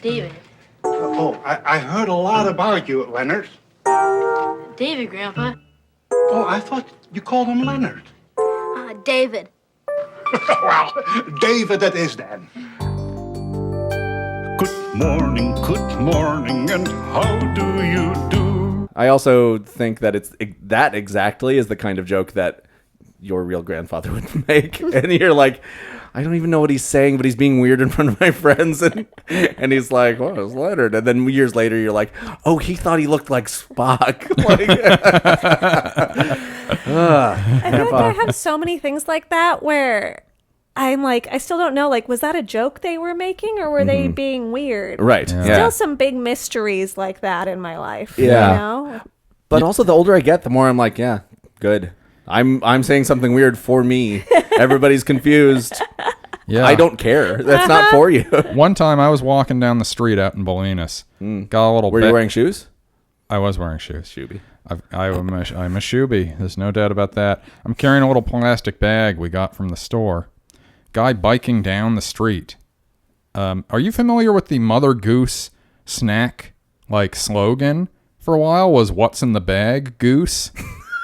David. Oh, I heard a lot about you, Leonard. David, Grandpa. Oh, I thought you called him Leonard. David. Well, David it is then. Good morning, and how do you do? I also think that that exactly is the kind of joke that your real grandfather would make, and you're like, I don't even know what he's saying, but he's being weird in front of my friends, and he's like, "Oh, it's Leonard," and then years later, you're like, "Oh, he thought he looked like Spock." I feel like I have so many things like that where I'm like, I still don't know, like, was that a joke they were making or were they being weird? Right. Yeah. Yeah. Still some big mysteries like that in my life. Yeah. You know? But also, the older I get, the more I'm like, yeah, good. I'm saying something weird for me. Everybody's confused. Yeah, I don't care. That's not for you. One time I was walking down the street out in Bolinas. Got a little. Were you wearing shoes? I was wearing shoes. Shoeby. I'm a shoeby. There's no doubt about that. I'm carrying a little plastic bag we got from the store. Guy biking down the street. Are you familiar with the Mother Goose snack slogan? For a while was "What's in the bag, Goose."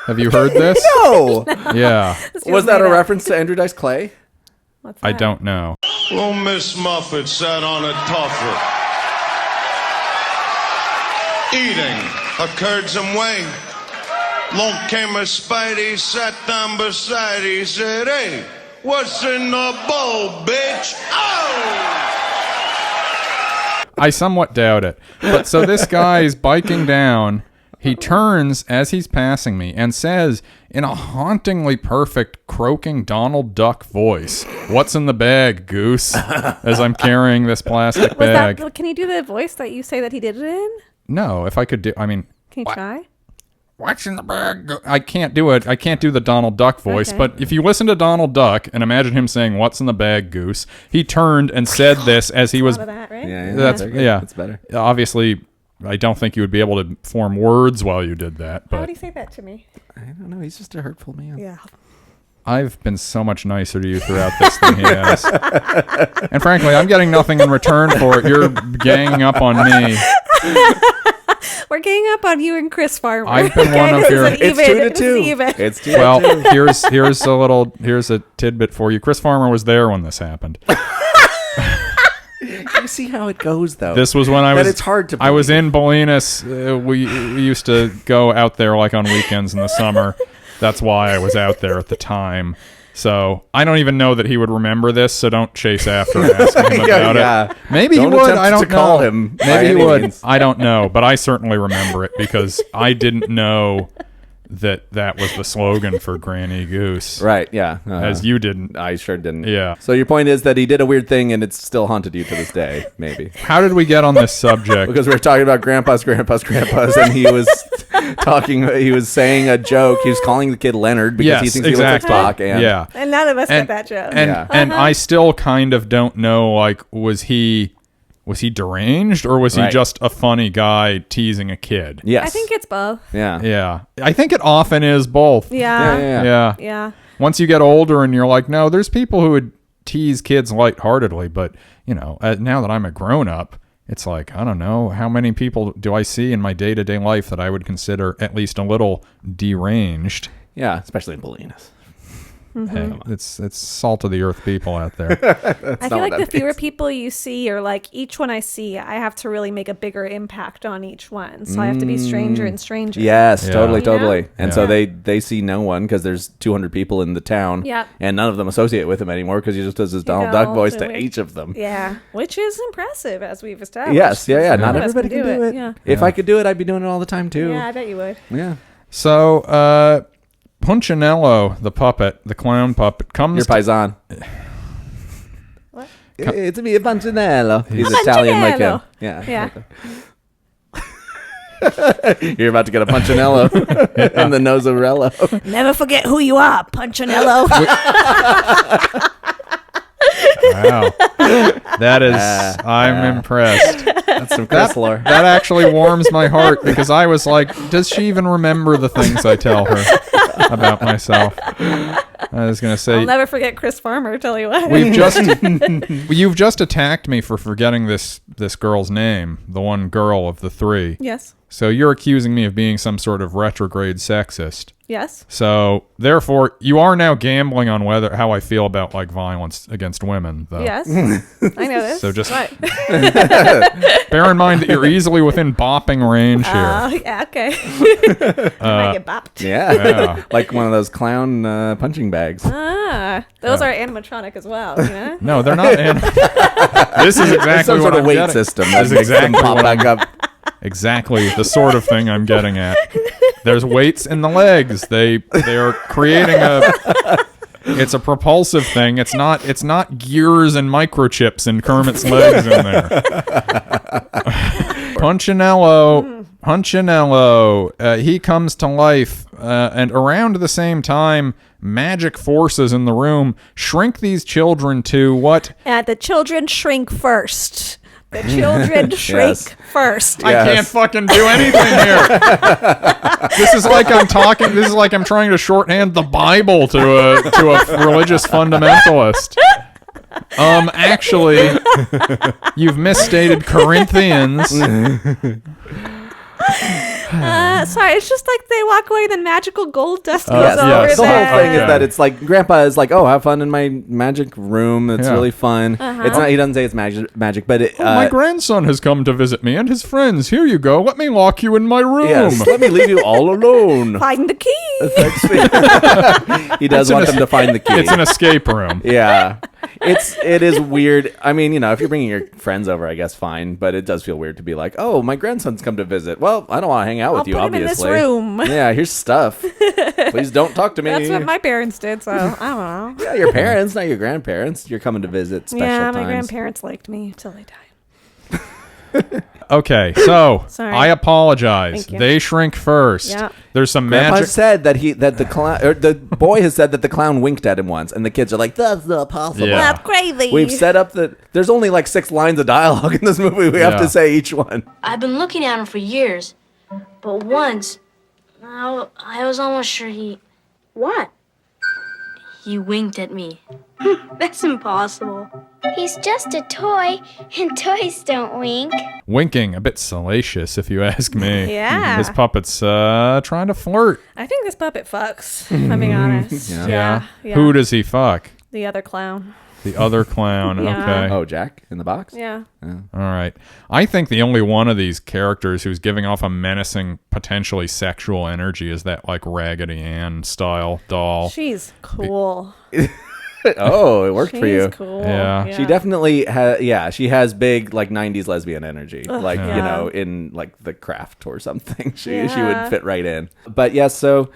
Have you heard this? No. Yeah. Was that a reference to Andrew Dice Clay? What's I that? don't know. Well, Miss Muffet sat on a tuffet, eating a curds and whey. Long came a Spidey, sat down beside, he said, "Hey, what's in the bowl, bitch?" Oh! I somewhat doubt it. But so this guy is biking down. He turns as he's passing me and says in a hauntingly perfect croaking Donald Duck voice, "What's in the bag, goose?" as I'm carrying this plastic bag. Can you do the voice that you say that he did it in? No, if I could do, I mean. Can you try? What's in the bag? I can't do it. I can't do the Donald Duck voice, Okay. but if you listen to Donald Duck and imagine him saying, "What's in the bag, goose?" He turned and said this as he was. That, right? Yeah, That's That's better. Obviously, I don't think you would be able to form words while you did that. How But would he say that to me? I don't know. He's just a hurtful man. Yeah. I've been so much nicer to you throughout this than he has. And frankly, I'm getting nothing in return for it. You're ganging up on me. We're ganging up on you and Chris Farmer. I've been one of your. It's 2-2. It's 2-2. Well, here's a tidbit for you. Chris Farmer was there when this happened. You see how it goes, though. This was when I was. It's hard to. I was in Bolinas. We used to go out there like on weekends in the summer. That's why I was out there at the time. So I don't even know that he would remember this. So don't chase after asking him about it. Maybe don't he would. attempt I don't to know. call him. Maybe he would. I don't know, but I certainly remember it because I didn't know that was the slogan for Granny Goose. Right, yeah. As you didn't. I sure didn't. Yeah. So your point is that he did a weird thing and it's still haunted you to this day, maybe. How did we get on this subject? Because we were talking about grandpas, and he was he was saying a joke. He was calling the kid Leonard because he thinks he looks like Spock. And, and none of us get that joke. And I still kind of don't know, like, was he deranged or was he just a funny guy teasing a kid? Yes. I think it's both. Yeah. Yeah. I think it often is both. Yeah. Once you get older and you're like, no, there's people who would tease kids lightheartedly, but, you know, now that I'm a grown-up, it's like, I don't know, how many people do I see in my day-to-day life that I would consider at least a little deranged? Yeah, especially in Bolinas. Hey, it's salt of the earth people out there. I feel like the fewer people you see, or like each one I see, I have to really make a bigger impact on each one. So I have to be stranger and stranger. Yes, totally. know? And so they see no one because there's 200 people in the town. Yep. And none of them associate with him anymore because he just does his Donald Duck voice to each of them. Yeah, which is impressive, as we've established. Yes, yeah. Not None of us everybody can do it. Yeah. If I could do it, I'd be doing it all the time too. Yeah, I bet you would. Yeah. So, Punchinello, the puppet, the clown puppet, comes... Your paisan. What? It's me, a Punchinello. He's A Italian like him. Yeah. You're about to get a Punchinello and the Nosarello. Never forget who you are, Punchinello. Wow. That is... I'm impressed. That's some Chrysler. That actually warms my heart because I was like, does she even remember the things I tell her about myself? I was going to say... I'll never forget Chris Farmer, tell you what. You've just attacked me for forgetting this girl's name, the one girl of the three. Yes. So you're accusing me of being some sort of retrograde sexist. Yes. So therefore, you are now gambling on how I feel about like violence against women, though. Yes. I know this. So just bear in mind that you're easily within bopping range here. Yeah, okay. I get bopped. Yeah. Like one of those clown punching bags. Those are animatronic as well, you know? No, they're not. This is exactly some what sort of I'm weight getting. system. This is exactly pop what back up. Exactly the sort of thing I'm getting at. There's weights in the legs. They are creating it's a propulsive thing. It's not gears and microchips in Kermit's legs in there. Punchinello, he comes to life, and around the same time, magic forces in the room shrink these children to what? The children shrink first. The children shrink first. I can't fucking do anything here. This is like I'm trying to shorthand the Bible to a religious fundamentalist. Actually, you've misstated Corinthians. Sorry, it's just like they walk away, then magical gold dust goes Yes. over The them. whole thing is that it's like Grandpa is like, oh, have fun in my magic room. It's really fun. It's not. He doesn't say it's magic, but my grandson has come to visit me and his friends. Here you go. Let me lock you in my room. Yes, let me leave you all alone. Find the key. He does want them to find the key. It's an escape room. Yeah. It is weird. I mean, if you're bringing your friends over, I guess fine, but it does feel weird to be like, oh, my grandson's come to visit. Well, I don't want to hang out with I'll you, put him in obviously. this room. Yeah, here's stuff. Please don't talk to me. That's what my parents did, so I don't know. Yeah, your parents, not your grandparents. You're coming to visit special Yeah, times. my grandparents liked me till they died. Okay, so Sorry. I apologize. Thank you. They shrink first. Yeah. There's some Grandpa magic. said that the clown, or the boy has said that the clown winked at him once, and the kids are like, "That's not possible." Yeah. That's crazy. We've set up there's only like 6 lines of dialogue in this movie. We have Yeah. to say each one. I've been looking at him for years, but once, I was almost sure he... What? He winked at me. That's impossible. He's just a toy, and toys don't wink. Winking, a bit salacious, if you ask me. Yeah. His puppet's trying to flirt. I think this puppet fucks, if I'm being honest. Yeah. Yeah. Who does he fuck? The other clown. The other clown. Yeah. Okay. Oh, Jack in the box? Yeah. All right. I think the only one of these characters who's giving off a menacing, potentially sexual energy is that like Raggedy Ann style doll. She's cool. Oh, it worked for you. She's cool. Yeah. She definitely has, she has big, like, 90s lesbian energy. Like, yeah. in, like, The Craft or something. She Yeah. would fit right in. But, yes, so,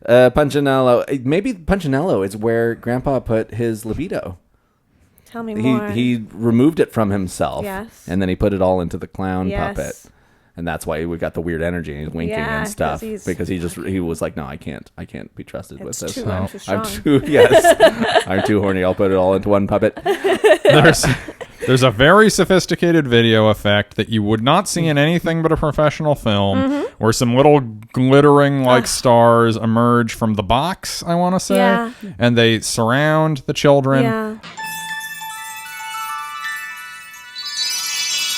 Punchinello, maybe Punchinello is where Grandpa put his libido. Tell me more. He removed it from himself. Yes. And then he put it all into the clown Yes. puppet. And that's why we got the weird energy and he's winking Yeah, and stuff. 'cause Because he was like, no, I can't be trusted with this. I'm too strong. I'm too horny. I'll put it all into one puppet. There's a very sophisticated video effect that you would not see in anything but a professional film, where some little glittering like stars emerge from the box, I want to say, Yeah. and they surround the children. Yeah.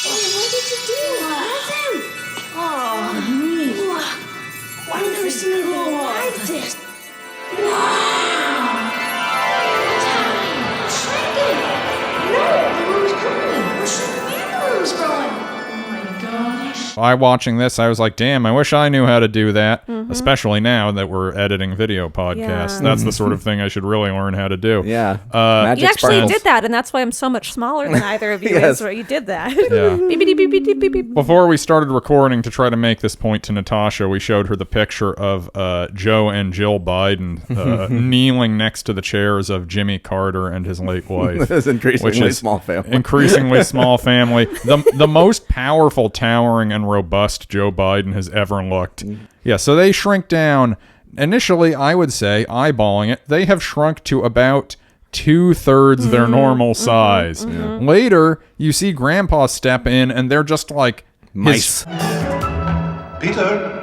What did you do? Nothing. Oh, neat. I've never seen anything like this. Wow. It's shrinking. No, the room's growing. We're shrinking and the room's growing. Oh my gosh. By watching this, I was like, damn, I wish I knew how to do that, especially now that we're editing video podcasts. Yeah. That's the sort of thing I should really learn how to do. Yeah. You actually sparkles. did that, and that's why I'm so much smaller than either of you. Yes. Is where you did that. Yeah. Beep, beep, beep, beep, beep, beep, beep. Before we started recording, to try to make this point to Natasha, we showed her the picture of Joe and Jill Biden kneeling next to the chairs of Jimmy Carter and his late wife. This is increasingly small family. Increasingly small family. The most powerful, towering, and robust Joe Biden has ever looked. Yeah, so they shrink down. Initially, I would say, eyeballing it, they have shrunk to about 2/3 their normal size. Later, you see Grandpa step in, and they're just like Mice. Peter?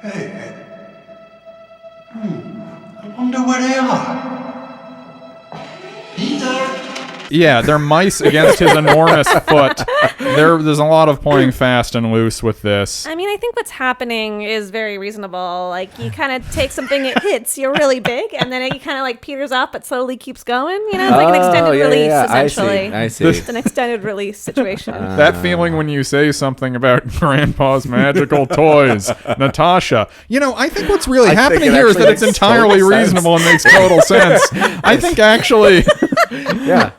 Hey. I wonder where they are. Peter? Yeah, they're mice against his enormous foot. There's a lot of playing fast and loose with this. I mean, I think what's happening is very reasonable. Like, you kind of take something, it hits, you're really big, and then it kind of like peters up, but slowly keeps going. You know, it's like an extended release, essentially. I see. It's an extended release situation. That feeling when you say something about Grandpa's magical toys. Natasha, I think what's really happening here is that it's entirely reasonable and makes total sense. I think actually... Yeah.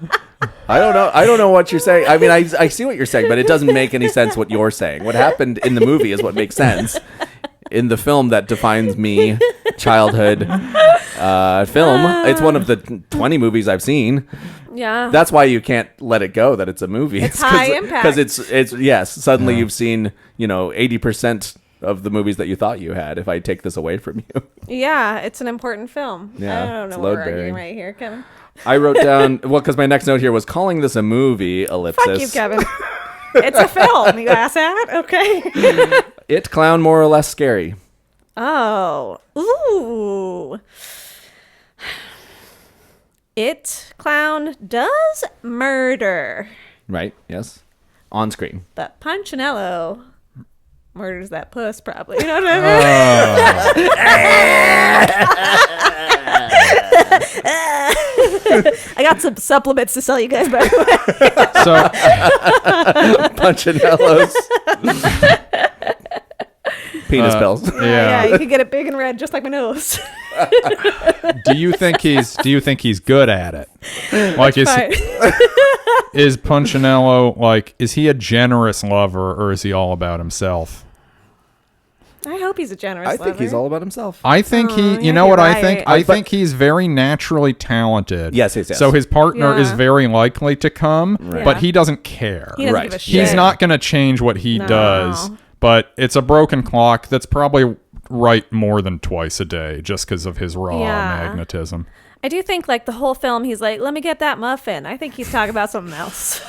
I don't know what you're saying. I mean, I see what you're saying, but it doesn't make any sense what you're saying. What happened in the movie is what makes sense. In the film that defines me, childhood film, it's one of the 20 movies I've seen. Yeah. That's why you can't let it go that it's a movie. It's high impact. Because it's yes, suddenly you've seen, 80% of the movies that you thought you had if I take this away from you. Yeah, it's an important film. Yeah, I don't it's know what we're load-bearing. arguing right here, Kevin. I wrote down, because my next note here was calling this a movie, ellipsis. Fuck you, Kevin. It's a film, you asshat. Okay. It clown more or less scary. Oh. Ooh. It clown does murder. Right, yes. On screen. But Punchinello murders that puss, probably. You know what I mean? I got some supplements to sell you guys, by the way. So, Punchinellos. Penis pills. Yeah, you can get it big and red, just like my nose. Do you think he's good at it? Like, is Punchinello, like, is he a generous lover, or is he all about himself? I hope he's a generous I think lover. he's all about himself. I think you know what I think? I think he's very naturally talented. Yes. So his partner is very likely to come, but he doesn't care. He doesn't give a shit. He's not going to change what he does, but it's a broken clock that's probably right more than twice a day just because of his raw magnetism. I do think, like, the whole film, he's like, let me get that muffin. I think he's talking about something else.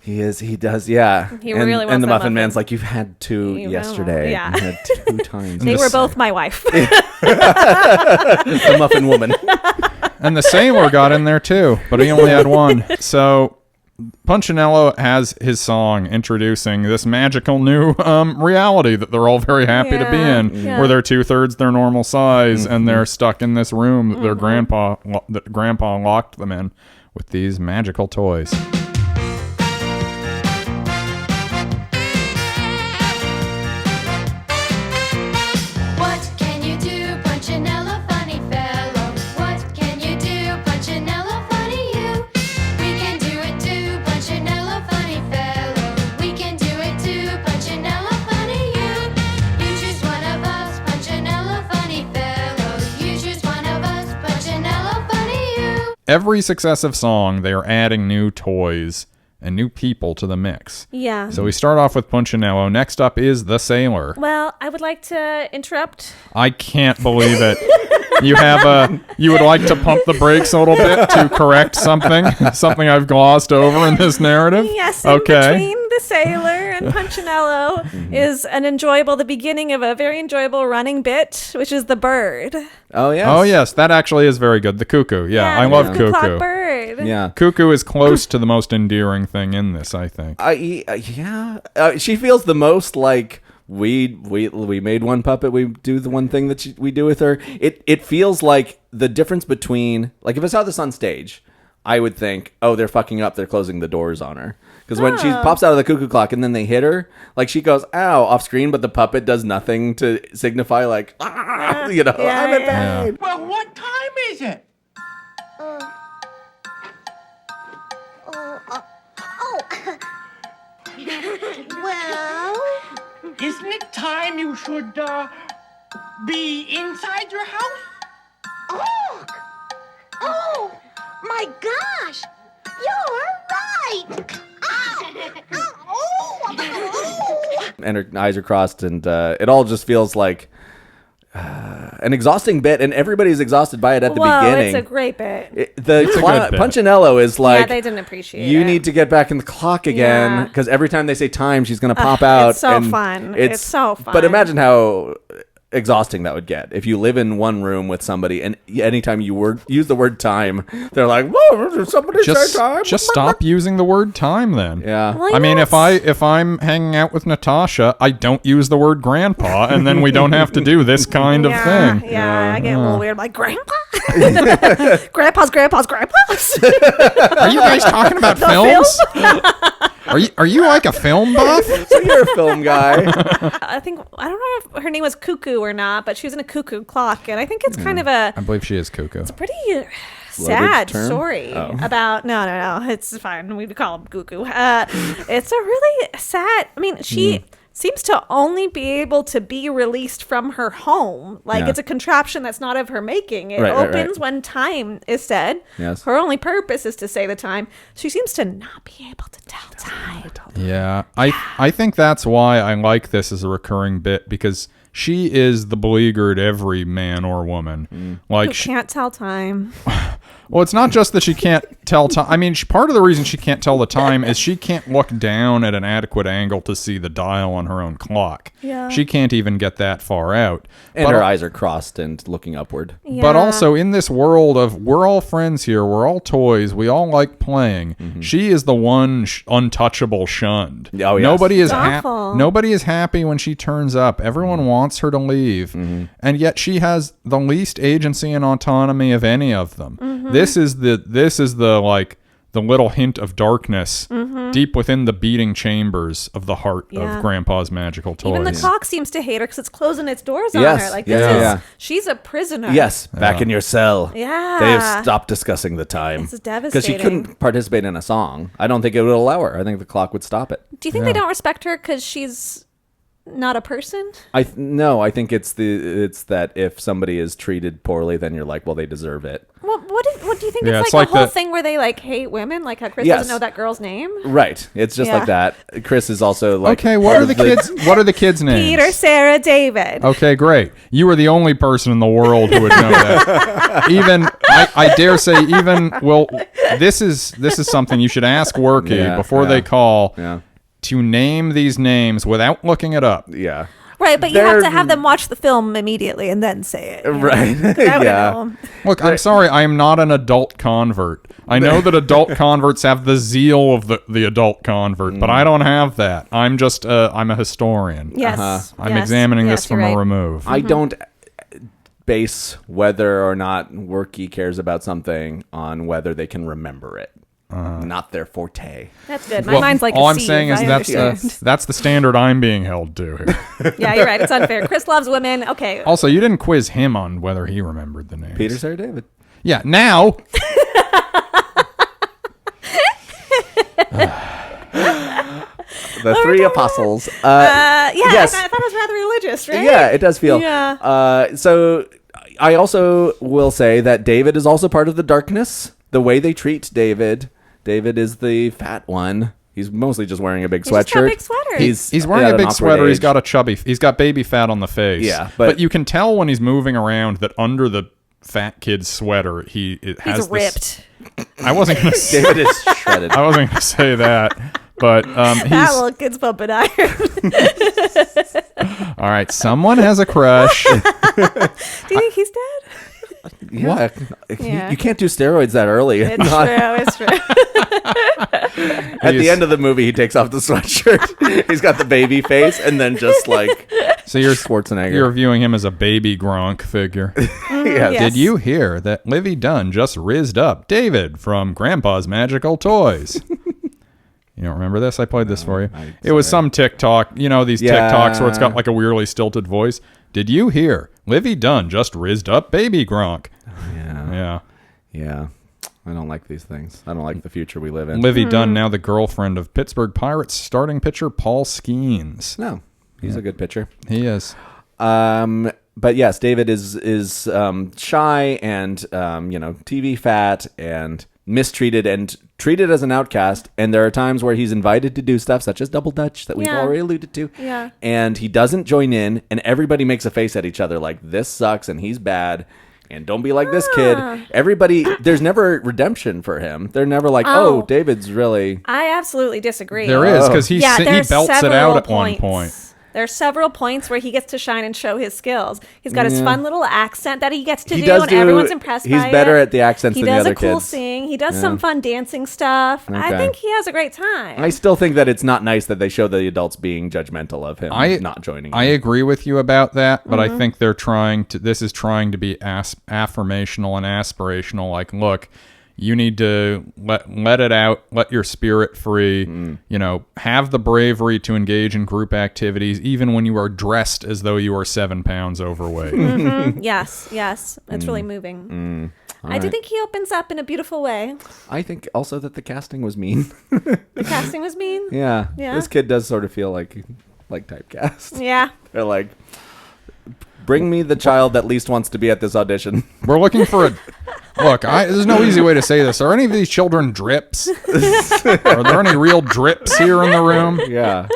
He does, yeah. He really wants and the that Muffin Man's like, you've had two yesterday. Yeah. You had 2 times. They were both my wife. The Muffin Woman. And the Sailor got in there too, but he only had one. So Punchinello has his song introducing this magical new reality that they're all very happy to be in, where they're 2/3 their normal size, and they're stuck in this room that their grandpa locked them in with these magical toys. Every successive song, they are adding new toys and new people to the mix. Yeah. So we start off with Punchinello. Next up is the Sailor. Well, I would like to interrupt. I can't believe it. You would like to pump the brakes a little bit to correct something I've glossed over in this narrative? Yes, okay. Between the Sailor and Punchinello is the beginning of a very enjoyable running bit, which is the bird. Oh, yes. Oh, yes. That actually is very good. The cuckoo. Yeah, I love cuckoo. Clock bird. Yeah. Cuckoo is close to the most endearing thing in this, I think. She feels the most like we made one puppet. We do the one thing that we do with her. It feels like the difference between, like, if I saw this on stage, I would think, oh, they're fucking up. They're closing the doors on her. Because when she pops out of the cuckoo clock and then they hit her, like, she goes, ow, off screen, but the puppet does nothing to signify, like, I'm in pain. Yeah. Well, what time is it? Well, Isn't it time you should be inside your house? Oh, my gosh! You're right! And her eyes are crossed, and it all just feels like an exhausting bit, and everybody's exhausted by it at the beginning. It's a great bit. It's a good bit. Punchinello is like, they didn't appreciate you it. need to get back in the clock again, because every time they say time, she's going to pop out. It's so and fun. It's so fun. But imagine how exhausting that would get if you live in one room with somebody, and anytime you use the word time, they're like, whoa, did somebody say time? Just stop using the word time then. Yeah. Well, I mean, if I'm hanging out with Natasha, I don't use the word grandpa, and then we don't have to do this kind of thing. Yeah, I get a little weird, like, grandpa? grandpas. Are you guys talking about films? Are you like a film buff? So you're a film guy. I don't know if her name was Cuckoo or not, but she was in a cuckoo clock, and I think it's kind of I believe she is cuckoo. it's a pretty sad term? story about no, it's fine. We call him Cuckoo. It's a really sad. I mean, she seems to only be able to be released from her home. Like, it's a contraption that's not of her making. It opens when time is said. Yes. Her only purpose is to say the time. She seems to not be able to tell time. Yeah, I think that's why I like this as a recurring bit, because she is the beleaguered every man or woman. Like, Who can't tell time. well, it's not just that she can't tell time. I mean, part of the reason she can't tell the time is she can't look down at an adequate angle to see the dial on her own clock. Yeah. She can't even get that far out. And her eyes are crossed and looking upward. Yeah. But also in this world of we're all friends here, we're all toys, we all like playing. She is the one untouchable, shunned. Oh, yes. Nobody is happy when she turns up. Everyone wants her to leave, and yet she has the least agency and autonomy of any of them. This is the like the little hint of darkness deep within the beating chambers of the heart of Grandpa's magical toys. Even the clock seems to hate her because it's closing its doors on Yes. her. Like, Yeah. she's a prisoner. Yes, back in your cell. Yeah. They have stopped discussing the time. This is Because she devastating. couldn't participate in a song. I don't think it would allow her. I think the clock would stop it. Do you think they don't respect her because she's not a person? No, I think it's that if somebody is treated poorly, then you're like, well, they deserve it. Well, what do you think? Yeah, it's it's like a like whole the- thing where they like hate women, like how Chris Yes. doesn't know that girl's name. Right. It's just like that. Chris is also like, Okay, what are the kids? What are the kids' names? Peter, Sarah, David. Okay, great. You are the only person in the world who would know that. Even I dare say, this is something you should ask Worky before they call to name these names without looking it up. Yeah. Right, but you have to have them watch the film immediately and then say it. Right. Yeah. Look, I'm sorry, I am not an adult convert. I know that adult converts have the zeal of the adult convert, but I don't have that. I'm just I'm a historian. Yes. I'm examining this from a remove. I don't base whether or not Worky cares about something on whether they can remember it. Not their forte. That's good. My mind's like all a I'm sieve. saying is I that's the standard I'm being held to here. Yeah, you're right. It's unfair. Chris loves women. Okay. Also, you didn't quiz him on whether he remembered the names. Peter, Sarah, David. Yeah, now. The three apostles. Yes. I thought it was rather religious, right? Yeah, it does feel. Yeah. So I also will say that David is also part of the darkness. The way they treat David. David is the fat one. He's mostly just wearing a big sweatshirt. Just got big sweater. He's wearing a big sweater. He's got he's got baby fat on the face. Yeah, but you can tell when he's moving around that under the fat kid's sweater, he's ripped. I wasn't going to say David is shredded. I wasn't going to say that, but That little kid's pumping iron. all right. Someone has a crush. Do you think he's dead? Yeah. Yeah. You can't do steroids that early. It's true. At the end of the movie, he takes off the sweatshirt. He's got the baby face, and then just like so you're Schwarzenegger. You're viewing him as a baby Gronk figure. Yes. Did you hear that Livy Dunn just rizzed up David from Grandpa's Magical Toys? You don't remember this? I played this for you. It was some TikTok. You know these TikToks where it's got like a weirdly stilted voice. Did you hear Livy Dunn just rizzed up baby Gronk? Yeah. I don't like these things. I don't like the future we live in. Livy Dunn, now the girlfriend of Pittsburgh Pirates starting pitcher Paul Skeens. No, he's a good pitcher. He is. But yes, David is shy and TV fat and mistreated and treated as an outcast. And there are times where he's invited to do stuff such as double dutch that we've already alluded to. Yeah. And he doesn't join in, and everybody makes a face at each other like this sucks and he's bad. And don't be like this kid. Everybody, there's never redemption for him. They're never like, oh David's really. I absolutely disagree. There is, because he belts it out at one point. There are several points where he gets to shine and show his skills. He's got his fun little accent that he gets to do, and everyone's impressed by it. He's better at the accents than the other kids. He does a cool sing. He does some fun dancing stuff. Okay. I think he has a great time. I still think that it's not nice that they show the adults being judgmental of him not joining. I agree with you about that, but I think they're this is trying to be affirmational and aspirational. Like, look, you need to let it out, let your spirit free, have the bravery to engage in group activities, even when you are dressed as though you are 7 pounds overweight. Yes. It's really moving. I do think he opens up in a beautiful way. I think also that the casting was mean. The casting was mean? Yeah. This kid does sort of feel like typecast. Yeah. They're like, bring me the child that least wants to be at this audition. We're looking for a... Look, there's no easy way to say this. Are any of these children drips? Are there any real drips here in the room? Yeah.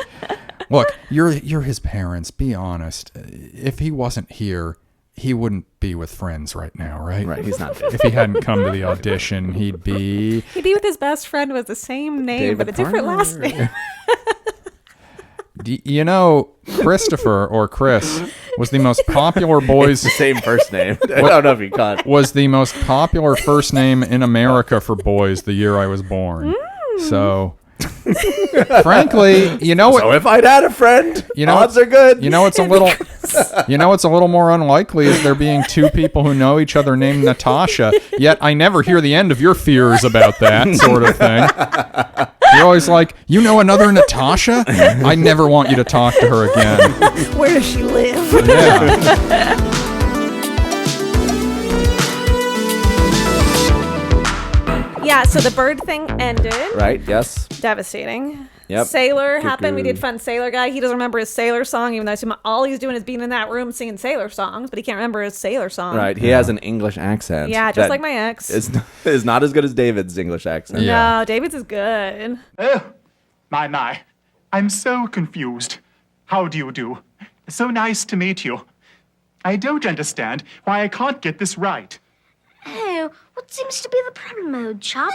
Look, you're his parents. Be honest. If he wasn't here, he wouldn't be with friends right now, right? Right, he's not dead. If he hadn't come to the audition, he'd be with his best friend with the same name, David but a different last name. Christopher or Chris was the most popular boys. It's the same first name. I don't know if you caught. Was the most popular first name in America for boys the year I was born. So, frankly, So if I'd had a friend, odds are good. It's a little. Yes. You know what's a little more unlikely is there being two people who know each other named Natasha, yet I never hear the end of your fears about that sort of thing. You're always like, you know another Natasha? I never want you to talk to her again. Where does she live? Yeah. Yeah, so the bird thing ended. Right, yes. Devastating. Yep. Sailor happened. We Cuckoo. did fun Sailor guy. He doesn't remember his Sailor song, even though all he's doing is being in that room singing Sailor songs, but he can't remember his Sailor song. Right, he has an English accent. Yeah, just like my ex. Is not as good as David's English accent. No, David's is good. Oh, my. I'm so confused. How do you do? So nice to meet you. I don't understand why I can't get this right. Oh, what seems to be the problem, old chap?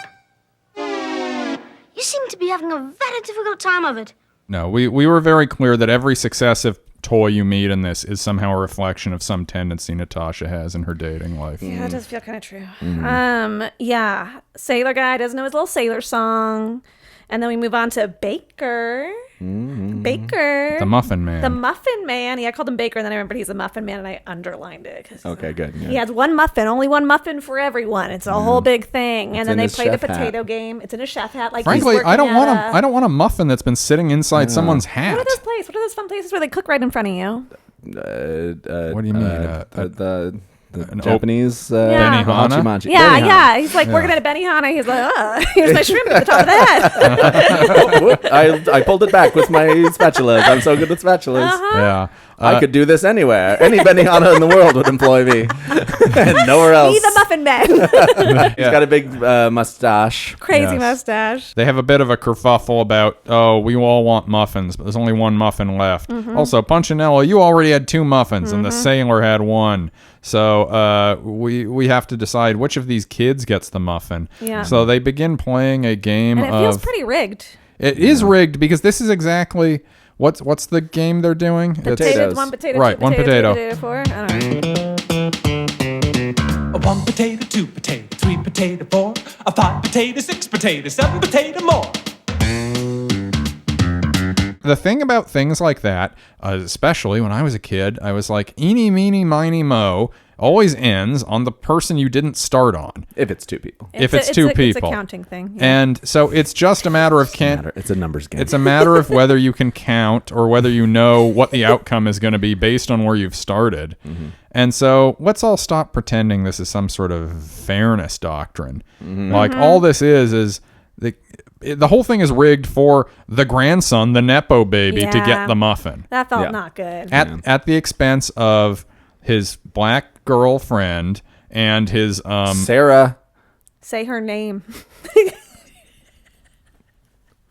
You seem to be having a very difficult time of it. No, we were very clear that every successive toy you meet in this is somehow a reflection of some tendency Natasha has in her dating life. Yeah, that does feel kind of true. Mm-hmm. Yeah, Sailor guy doesn't know his little Sailor song. And then we move on to Baker. Baker. The Muffin Man. The Muffin Man. Yeah, I called him Baker, and then I remembered he's a Muffin Man, and I underlined it. Okay, good. Yeah. He has one muffin, only one muffin for everyone. It's a whole big thing. And then they his played a chef potato hat. game. It's in a chef hat. Like Frankly, he's I don't working want at I don't want a muffin that's been sitting inside someone's hat. What are those places? What are those fun places where they cook right in front of you? What do you mean? The Japanese Benihana? machi-machi. Yeah, Benihana. yeah. He's like working at a Benihana. He's like, here's my shrimp at the top of the head. I pulled it back with my spatulas. I'm so good with spatulas. Yeah. I could do this anywhere. Any Benihana in the world would employ me. And nowhere else. Be the Muffin Man. He's got a big mustache. Crazy Yes. mustache. They have a bit of a kerfuffle about, we all want muffins, but there's only one muffin left. Also, Punchinello, you already had 2 muffins, and the sailor had 1. So we have to decide which of these kids gets the muffin. Yeah. So they begin playing a game And it feels pretty rigged. It is rigged because this is exactly... What's the game they're doing? Potatoes. One potato, Right, two one potato, potato. 3 potato, 4. I don't know. 1 potato, 2 potato, 3 potato, 4, 5 potato, 6 potato, 7 potato more. The thing about things like that, especially when I was a kid, I was like, eeny, meeny, miny, mo, always ends on the person you didn't start on. If it's 2 people. If it's two people. It's a counting thing. Yeah. And so it's just a matter of It's a numbers game. It's a matter of whether you can count or whether you know what the outcome is going to be based on where you've started. And so let's all stop pretending this is some sort of fairness doctrine. Like all this is the whole thing is rigged for the grandson, the Nepo baby, to get the muffin. That felt not good. At the expense of his black girlfriend and his Sarah. Say her name.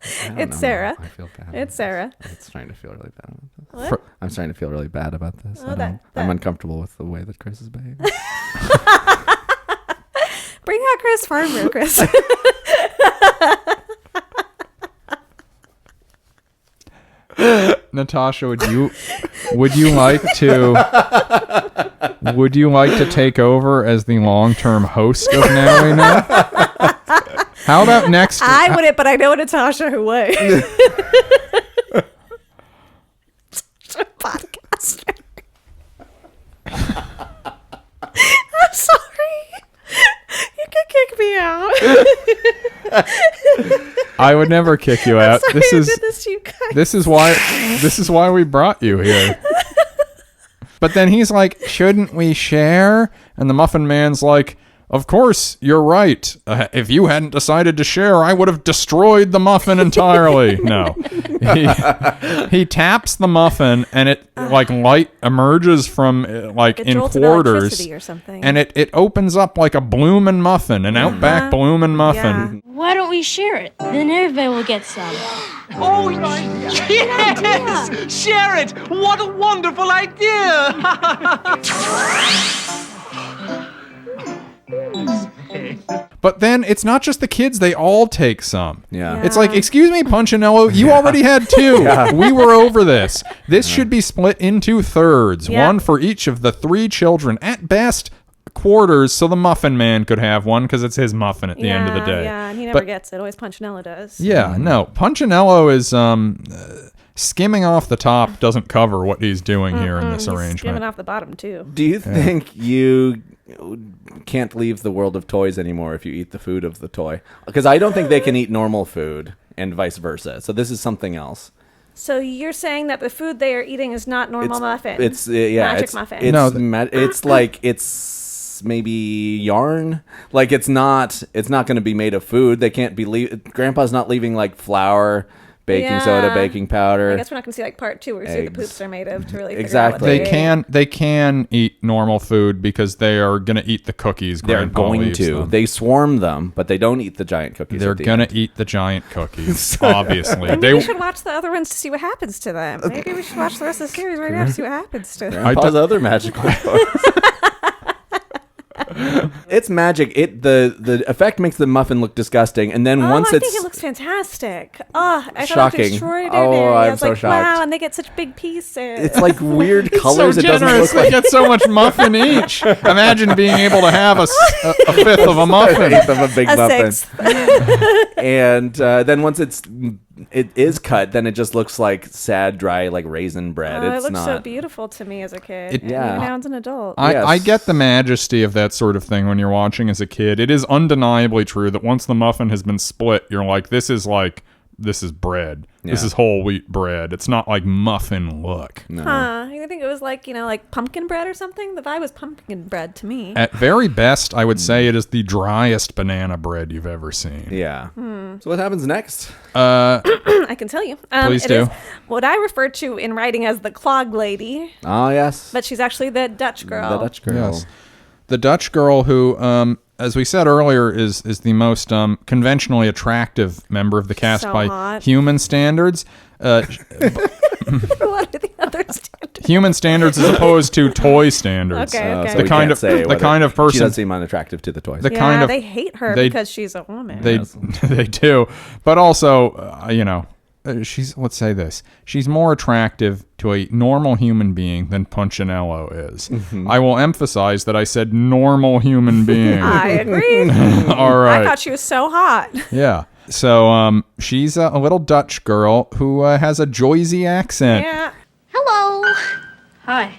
It's Sarah. I feel bad. It's Sarah. I'm starting to feel really bad about this. What? I'm starting to feel really bad about this. Oh, I'm uncomfortable with the way that Chris is behaving. Bring out Chris Farmer, Chris. Natasha, would you like to take over as the long-term host of Now We Know? How about next? I wouldn't, but I know Natasha who would. Podcaster. I'm sorry. You can kick me out. I would never kick you out. Sorry, I did this to you guys. This is why we brought you here. But then he's like, shouldn't we share? And the Muffin Man's like, of course, you're right. If you hadn't decided to share, I would have destroyed the muffin entirely. No. He taps the muffin, and it like light emerges from like in quarters. Or something. And it opens up like a bloomin' muffin, an Outback bloomin' muffin. Why don't we share it? Then everybody will get some. Oh, yes! Share it! What a wonderful idea! But then it's not just the kids, they all take some. Yeah. It's like, excuse me, Punchinello, you already had 2. We were over this. This should be split into thirds, one for each of the 3 children. At best, quarters, so the Muffin Man could have one because it's his muffin at the end of the day. Yeah, and he never gets it. Always Punchinello does. Yeah, no. Punchinello is skimming off the top doesn't cover what he's doing here in this He's arrangement. skimming off the bottom too. Do you think you can't leave the world of toys anymore if you eat the food of the toy? Because I don't think they can eat normal food and vice versa. So this is something else. So you're saying that the food they are eating is not normal muffin? It's magic muffin. It's like it's maybe yarn. Like it's not going to be made of food. They can't be. Grandpa's not leaving like flour, baking soda, baking powder. I guess we're not going to see like part 2 where we see what the poops are made of to really exactly. figure out what They can eat normal food because they are going to eat the cookies. They're going to. Them. They swarm them, but they don't eat the giant cookies. They're going to eat the giant cookies, obviously. Maybe we should watch the other ones to see what happens to them. Maybe we should watch the rest of the series right now to see what happens to them. Grandpa's other magical toys. It's magic. The effect makes the muffin look disgusting, and then once I it's think it looks fantastic. Oh, I shocking. thought it was extraordinary. I'm I was so like, shocked. wow, and they get such big pieces. It's like weird colors. So it doesn't generous. look like They get so much muffin each. Imagine being able to have a fifth of a muffin, eighth of a big muffin. Sixth. And then once it is cut, then it just looks like sad, dry, like raisin bread. It It's looked not so beautiful to me as a kid. It- Yeah. Now as an adult. I get the majesty of that sort of thing when you're watching as a kid. It is undeniably true that once the muffin has been split, you're like, this is bread. This Yeah. is whole wheat bread. It's not like muffin look. No. Huh. I think it was like, like pumpkin bread or something. The vibe was pumpkin bread to me. At very best, I would say it is the driest banana bread you've ever seen. Yeah. So what happens next? I can tell you. Please it do. is what I refer to in writing as the clog lady, Oh, yes. but she's actually the Dutch girl. The Dutch girl. Yes. The Dutch girl who, as we said earlier, is the most conventionally attractive member of the cast So by hot. human standards. What are the other standards? Human standards as opposed to toy standards. Okay, okay. So The we kind can't of say the whether- kind of She person does seem unattractive to the toys. the Yeah, kind of they hate her they- because she's a woman. they they do, but also let's say this: she's more attractive to a normal human being than Punchinello is. Mm-hmm. I will emphasize that I said normal human being. I agree. All right. I thought she was so hot. Yeah. So she's a little Dutch girl who has a Joyzy accent. Yeah. Hello. Hi.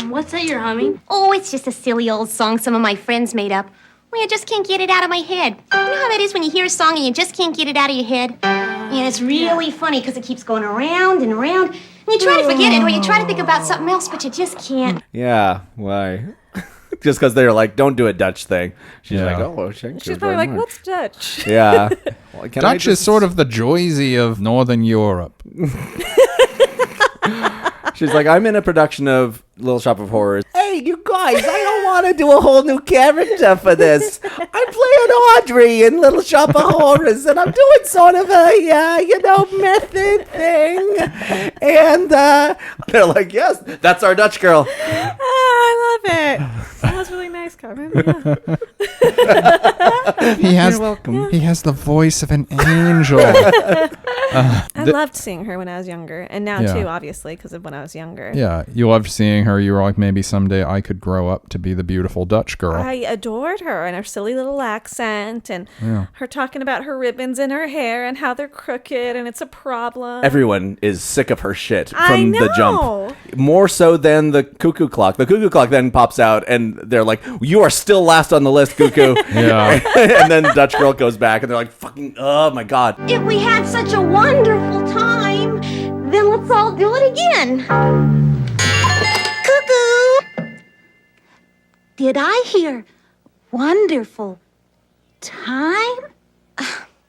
What's that you're humming? Oh, it's just a silly old song some of my friends made up. Well, I just can't get it out of my head. You know how that is when you hear a song and you just can't get it out of your head? And it's really funny because it keeps going around and around. And you try to forget it or you try to think about something else, but you just can't. Yeah. Why? Just because they're like, don't do a Dutch thing. She's like, oh, thank you She's probably very like, much. what's Dutch? Yeah. Well, can I Dutch is sort of the Joyzy of Northern Europe. She's like, I'm in a production of Little Shop of Horrors. Hey, you guys, I don't want to do a whole new character for this. I'm playing Audrey in Little Shop of Horrors, and I'm doing sort of a, method thing. And they're like, yes, that's our Dutch girl. I love it. That was really nice, Carmen. Yeah. You're welcome. He has the voice of an angel. I loved seeing her when I was younger, and now Yeah. too, obviously, because of when I was younger. Yeah, you loved seeing her. You were like, maybe someday I could grow up to be the beautiful Dutch girl. I adored her and her silly little accent, and Yeah. her talking about her ribbons in her hair and how they're crooked and it's a problem. Everyone is sick of her shit I from the know. jump. More so than the cuckoo clock. The cuckoo clock then pops out, and they're like, you are still last on the list, cuckoo. Yeah. And then Dutch girl goes back, and they're like, fucking, oh my God. If we had such a wonderful time, then let's all do it again. Cuckoo! Did I hear wonderful time?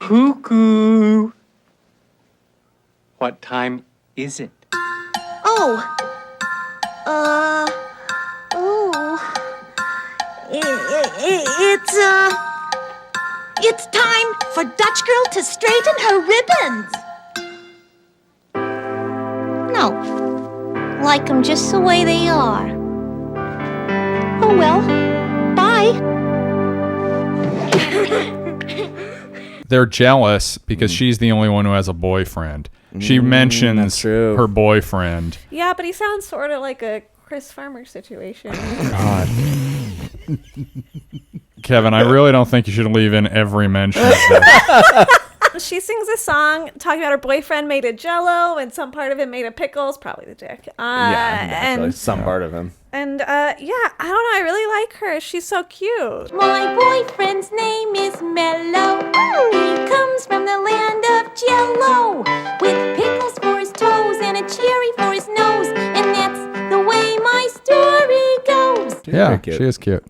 Cuckoo. What time is it? Oh. It's time for Dutch Girl to straighten her ribbons. No, like them just the way they are. Oh well, bye. They're jealous because she's the only one who has a boyfriend. She mentions her boyfriend. Yeah, but he sounds sort of like a Chris Farmer situation. God. Kevin, I really don't think you should leave in every mention of that. She sings a song talking about her boyfriend made of Jello, and some part of him made of pickles, probably the dick. Naturally, some part of him. And I don't know, I really like her. She's so cute. My boyfriend's name is Mello. He comes from the land of Jello, with pickles for his toes and a cherry for his nose, and that's the way my story goes. Yeah, she is cute.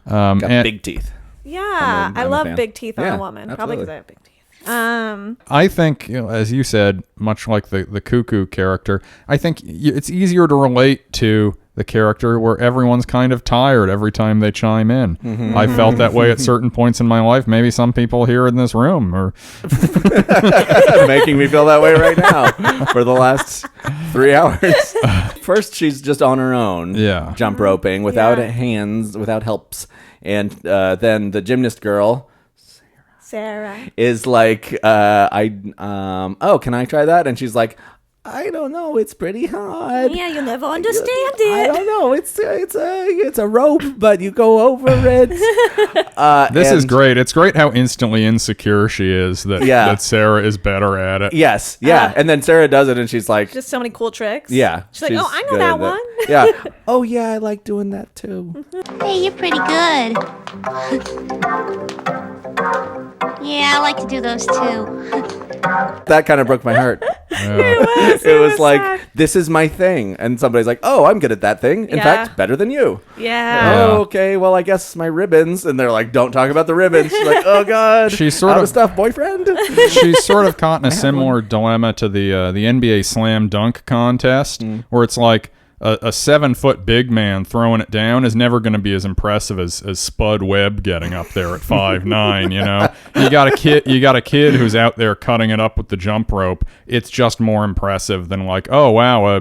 Got big teeth. Yeah, I love big teeth on Yeah, a woman. absolutely. Probably because I have big teeth. I think, as you said, much like the cuckoo character, I think it's easier to relate to the character where everyone's kind of tired every time they chime in. Mm-hmm. I felt that way at certain points in my life. Maybe some people here in this room are making me feel that way right now for the last 3 hours. First, she's just on her own, jump roping without hands, without helps, and then the gymnast girl. Sarah is like, can I try that? And she's like, I don't know, it's pretty hard. Yeah, you'll never understand it. I don't know, it's a rope, but you go over it. This is great. It's great how instantly insecure she is that Sarah is better at it. Yes, yeah. And then Sarah does it, and she's like, just so many cool tricks. Yeah, she's like, oh, I know that one. Yeah. Oh yeah, I like doing that too. Hey, you're pretty good. Yeah, I like to do those too. That kind of broke my heart. It was like, sad. this is my thing. And somebody's like, oh, I'm good at that thing. In fact, better than you. Yeah. Oh, okay, well, I guess my ribbons. And they're like, don't talk about the ribbons. She's like, oh, God. She's sort out of stuff, boyfriend. She's sort of caught in a similar dilemma to the NBA slam dunk contest, where it's like, a 7-foot big man throwing it down is never going to be as impressive as Spud Webb getting up there at 5'9". You know, you got a kid who's out there cutting it up with the jump rope. It's just more impressive than like, oh wow, a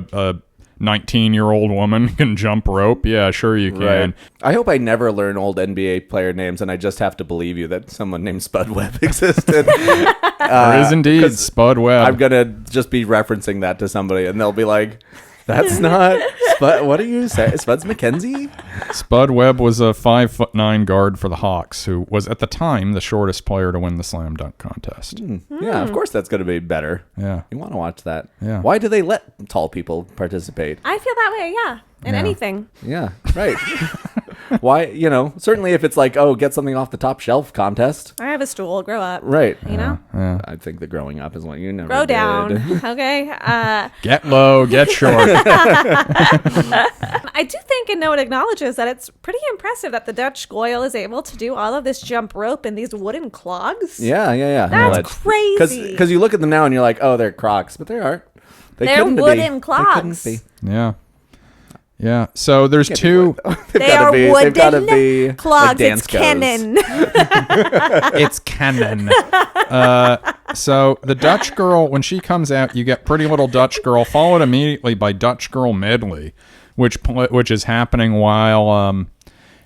19-year-old woman can jump rope. Yeah, sure you can. Right. I hope I never learn old NBA player names, and I just have to believe you that someone named Spud Webb existed. There is indeed Spud Webb. I'm gonna just be referencing that to somebody, and they'll be like, that's not Spud. What are you saying? Spud's McKenzie? Spud Webb was a 5'9" guard for the Hawks, who was at the time the shortest player to win the slam dunk contest. Yeah, of course that's going to be better. Yeah, you want to watch that. Yeah. Why do they let tall people participate? I feel that way. Yeah, in anything. Yeah, right. Why? You know, certainly if it's like, oh, get something off the top shelf contest. I have a stool. Grow up. Right. You know. Yeah. I think the growing up is what you never Grow did. down. Okay. Get low. Get short. I do think, and no one acknowledges that it's pretty impressive that the Dutch Goyle is able to do all of this jump rope in these wooden clogs. Yeah. That's crazy. Because you look at them now and you're like, oh, they're Crocs, but they aren't. They're wooden clogs. They couldn't be. Yeah. Yeah, so there's two. They are wooden clogs. Like it's canon. It's canon. So the Dutch Girl, when she comes out, you get Pretty Little Dutch Girl, followed immediately by Dutch Girl Medley, which is happening while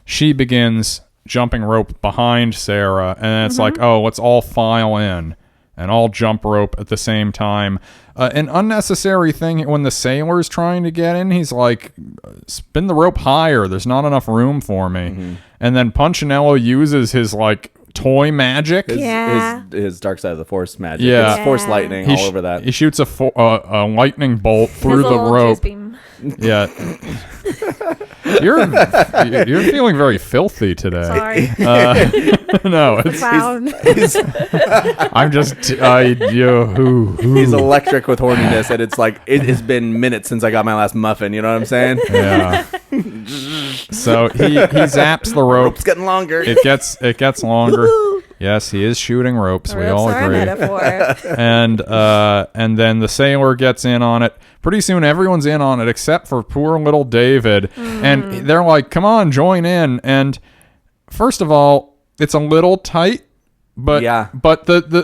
she begins jumping rope behind Sarah, and it's like, oh, let's all file in and all jump rope at the same time. An unnecessary thing when the sailor's trying to get in, he's like, spin the rope higher. There's not enough room for me. And then Punchinello uses his like toy magic. His Dark Side of the Force magic. Yeah. It's Force lightning all over that. He shoots a lightning bolt through the rope. Yeah. You're feeling very filthy today. Sorry. No, it's I'm just He's electric with horniness, and it's like it has been minutes since I got my last muffin. You know what I'm saying? Yeah. So he zaps the rope. Rope's getting longer. It gets longer. Yes, he is shooting ropes. We all agree. And then the sailor gets in on it. Pretty soon, everyone's in on it except for poor little David. And they're like, "Come on, join in." And first of all, it's a little tight. But the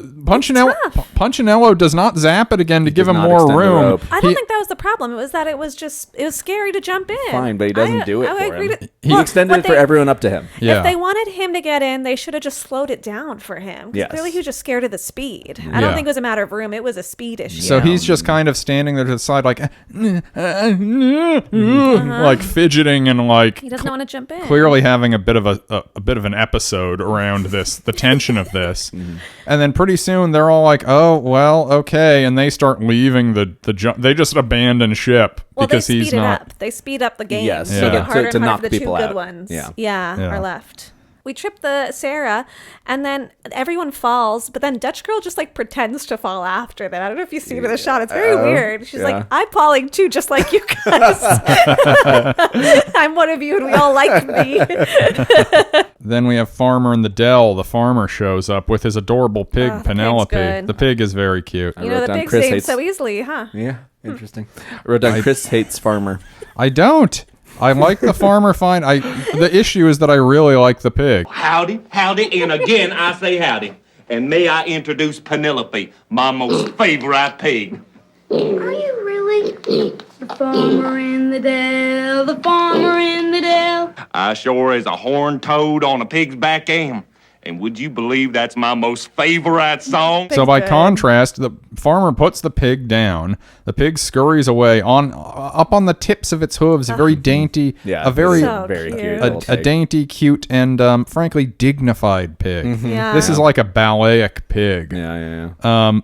Punchinello does not zap it again to give him more room. I don't think that was the problem. It was that it was scary to jump in. Fine, but he doesn't do it for him. He Well, extended it for everyone up to him. Yeah. If they wanted him to get in, they should have just slowed it down for him. 'Cause Yes. clearly he was just scared of the speed. I don't think it was a matter of room. It was a speed issue. So he's just kind of standing there to the side, like, like fidgeting and like he doesn't want to jump in. clearly having a bit of an episode around this, the tension of this. And then pretty soon they're all like, "Oh, well, okay," and they start leaving the jump. They just abandon ship because they he's speed it not. up. They speed up the game. Yes, So Yeah. get harder to and harder knock for the two people good out. ones. Yeah. Are left. We trip the Sarah, and then everyone falls, but then Dutch Girl just like pretends to fall after them. I don't know if you see it in the shot. It's very weird. She's like, "I'm falling too, just like you guys. I'm one of you, and we all like me." Then we have Farmer in the Dell. The farmer shows up with his adorable pig, the Penelope. pig's good. The pig is very cute. You know, the pigs Chris ate hates- so easily, huh? Yeah, interesting. I wrote down Chris hates farmer. I don't. I like the farmer fine. The issue is that I really like the pig. Howdy, howdy, and again I say howdy. And may I introduce Penelope, my most favorite pig. Are you really? The farmer in the dell, the farmer in the dell. I sure is a horned toad on a pig's back end. And would you believe that's my most favorite song? So by contrast, the farmer puts the pig down. The pig scurries away up on the tips of its hooves, a very dainty, a very cute. a dainty, cute, and frankly dignified pig. Yeah. This is like a ballet-ic pig. Yeah.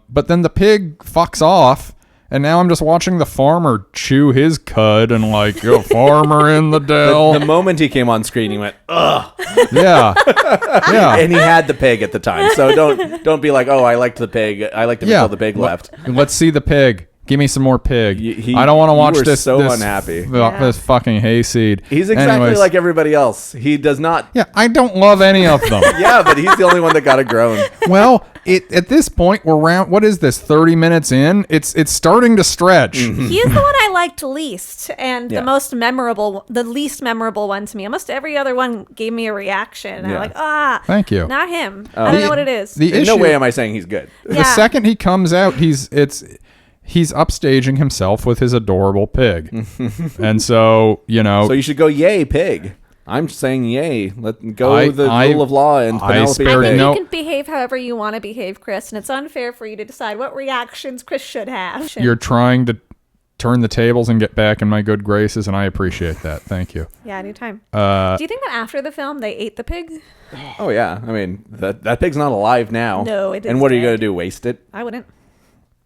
But then the pig fucks off. And now I'm just watching the farmer chew his cud and like, "Yo, farmer in the dell." The moment he came on screen, he went, "Ugh." Yeah. And he had the pig at the time, so don't be like, "Oh, I liked the pig. I liked him until the pig left." Let's see the pig. Give me some more pig. He- I don't want to you watch were this. so this unhappy. This fucking hayseed. He's exactly Anyways. like everybody else. He does not. Yeah, I don't love any of them. Yeah, but he's the only one that got a groan. Well, at this point we're around. What is this? 30 minutes in. It's starting to stretch. He is the one I liked least, and Yeah. the least memorable one to me. Almost every other one gave me a reaction. I'm Yeah. like, Thank you. not him. I don't know what it is. In no way am I saying he's good. The second he comes out, he's upstaging himself with his adorable pig, and so So you should go, "Yay, pig." I'm saying yay. Let go the rule of law and Penelope. I think pig. you can behave however you want to behave, Chris, and it's unfair for you to decide what reactions Chris should have. you're trying to turn the tables and get back in my good graces, and I appreciate that. Thank you. Yeah, anytime. Uh, Do you think that after the film they ate the pig? Oh yeah, I mean that pig's not alive now. No, it is And what are you dead. gonna do? Waste it? I wouldn't.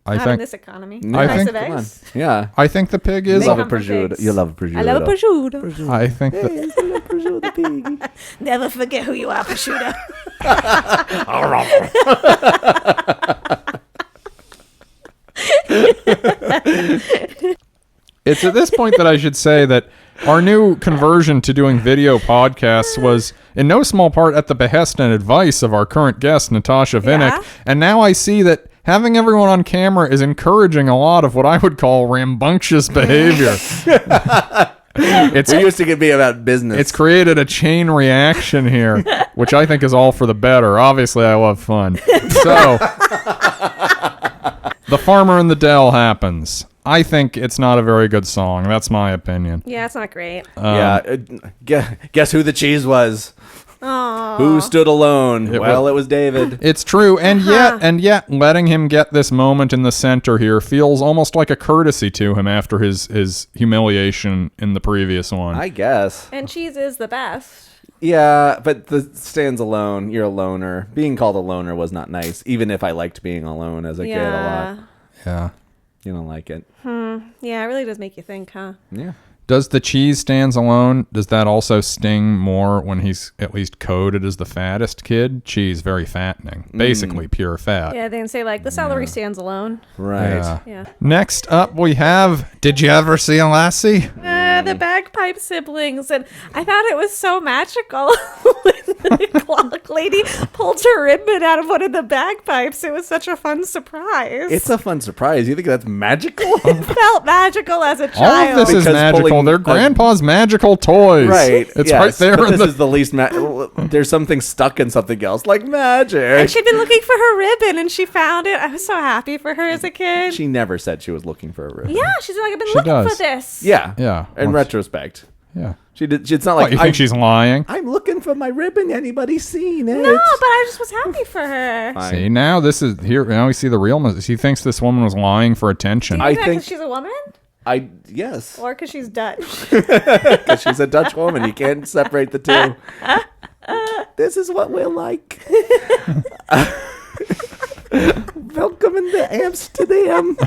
I Not think in this economy. I Price think- of eggs. Yeah. I think the pig is. You love a prosciutto. You love a prosciutto. I love a prosciutto. I think that. Never forget who you are, prosciutto. It's at this point that I should say that our new conversion to doing video podcasts was in no small part at the behest and advice of our current guest, Natasha Vinik. Yeah. And now I see that having everyone on camera is encouraging a lot of what I would call rambunctious behavior. We used to be about business. It's created a chain reaction here, which I think is all for the better. Obviously, I love fun. So, The Farmer in the Dell happens. I think it's not a very good song. That's my opinion. Yeah, it's not great. Guess who the cheese was? Aww. Who stood alone? It was David. It's true, and yet, letting him get this moment in the center here feels almost like a courtesy to him after his humiliation in the previous one. I guess. And cheese is the best. Yeah, but the stands alone. You're a loner. Being called a loner was not nice, even if I liked being alone as a kid a lot. Yeah. You don't like it. Yeah, it really does make you think, huh? Yeah. Does the cheese stands alone, does that also sting more when he's at least coded as the fattest kid? Cheese, very fattening. Basically pure fat. Yeah, they can say, like, the celery stands alone. Right. Yeah. Next up, we have, did you ever see a lassie? The bagpipe siblings, and I thought it was so magical when the clock lady pulled her ribbon out of one of the bagpipes. It was such a fun surprise. It's a fun surprise. You think that's magical? It felt magical as a child. All of this is magical. They're Grandpa's magical toys. Right. It's yes, right there. But in this is the least. there's something stuck in something else, like magic. And she'd been looking for her ribbon, and she found it. I was so happy for her as a kid. She never said she was looking for a ribbon. Yeah, she's like, I've been looking for this. Yeah. Yeah. In retrospect. Yeah. She did. It's not like you think she's lying. I'm looking for my ribbon. Anybody seen it? No, but I just was happy for her. See, now this is here. Now we see the realness. He thinks this woman was lying for attention. Do you think because she's a woman? Yes. Or because she's Dutch? Because she's a Dutch woman. You can't separate the two. This is what we're like. Welcome into Amsterdam.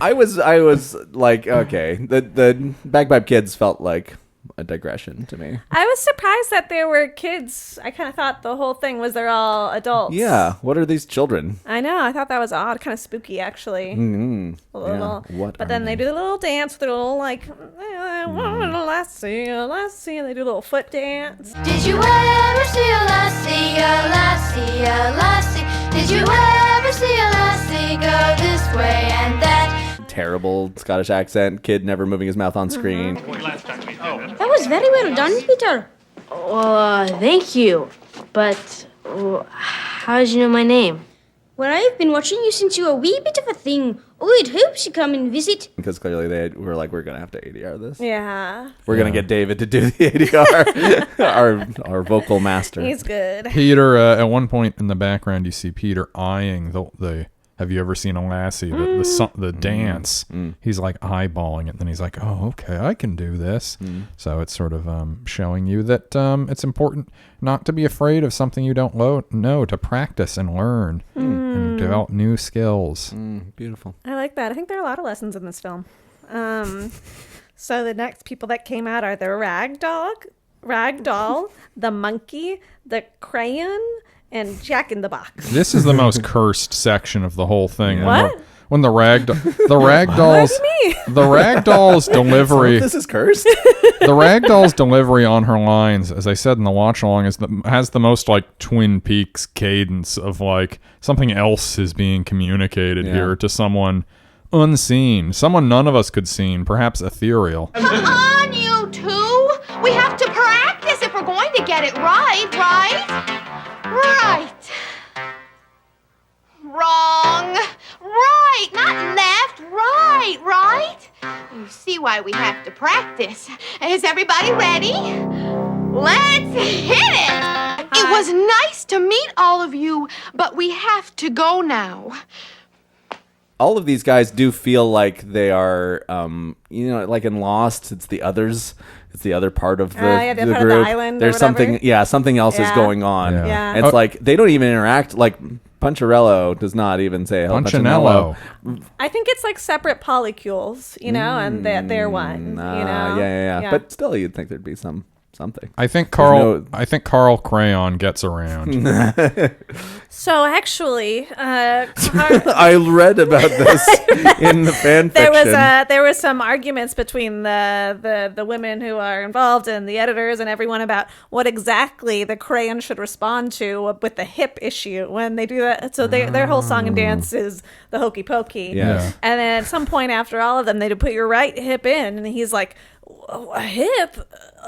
I was like, okay, the Bagpipe Kids felt like a digression to me. I was surprised that there were kids. I kind of thought the whole thing was they're all adults. Yeah, what are these children? I know. I thought that was odd, kind of spooky, actually. Mm-hmm. A little. Yeah. What? But then they do the little dance with their little like, lassie, and they do a little foot dance. Did you ever see a lassie, a lassie, a lassie? Did you ever see a lassie go this way and that? Terrible Scottish accent, kid never moving his mouth on screen. That was very well done, Peter. Thank you. But how did you know my name? Well, I've been watching you since you were a wee bit of a thing. I'd hope you come and visit. Because clearly they were like, we're going to have to ADR this. Yeah. We're going to get David to do the ADR, our vocal master. He's good. Peter, at one point in the background, you see Peter eyeing the have you ever seen a lassie? The dance. He's like eyeballing it. Then he's like, oh, okay, I can do this. So it's sort of showing you that it's important not to be afraid of something you don't know, to practice and learn and develop new skills. Beautiful. I like that. I think there are a lot of lessons in this film. So the next people that came out are the Ragdoll, the Monkey, the Crayon, and Jack in the Box. This is the most cursed section of the whole thing. What? When the ragdolls, the ragdoll's delivery. This is cursed. The ragdoll's delivery on her lines, as I said in the watch along, has the most like Twin Peaks cadence of like something else is being communicated here to someone unseen, someone none of us could see, perhaps ethereal. Come on, you two. We have to practice if we're going to get it right, right? Right. Wrong. Right. Not left. Right. Right. You see why we have to practice. Is everybody ready? Let's hit it. It was nice to meet all of you, but we have to go now. All of these guys do feel like they are, like in Lost, it's the others. It's the other part of the part group. of the island. There's something else is going on. Yeah. It's like they don't even interact. Like Punchinello does not even say hello. Punchinello. I think it's like separate polycules, and they're one. Yeah. But still, you'd think there'd be something. I think Carl Crayon gets around. So actually, I read about this in the fan fiction. There was some arguments between the women who are involved and the editors and everyone about what exactly the Crayon should respond to with the hip issue when they do that. So their whole song and dance is the hokey pokey. Yes. And then at some point after all of them, they put your right hip in, and he's like, a hip,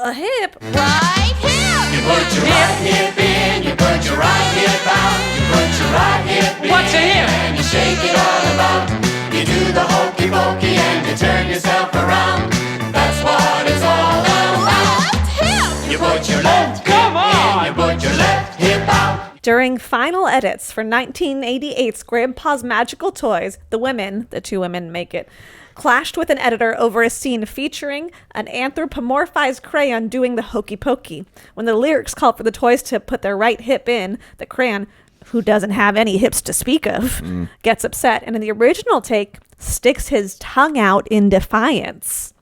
right hip. You put your right hip in, you put your right hip out, you put your right hip in. What's a hip? And you shake it all about. You do the hokey pokey and you turn yourself around. That's what it's all about. Left hip. You put your left hip in, you put your left hip out. During final edits for 1988's Grandpa's Magical Toys, the two women make it, clashed with an editor over a scene featuring an anthropomorphized crayon doing the hokey pokey. When the lyrics called for the toys to put their right hip in, the crayon, who doesn't have any hips to speak of, gets upset, and in the original take, sticks his tongue out in defiance.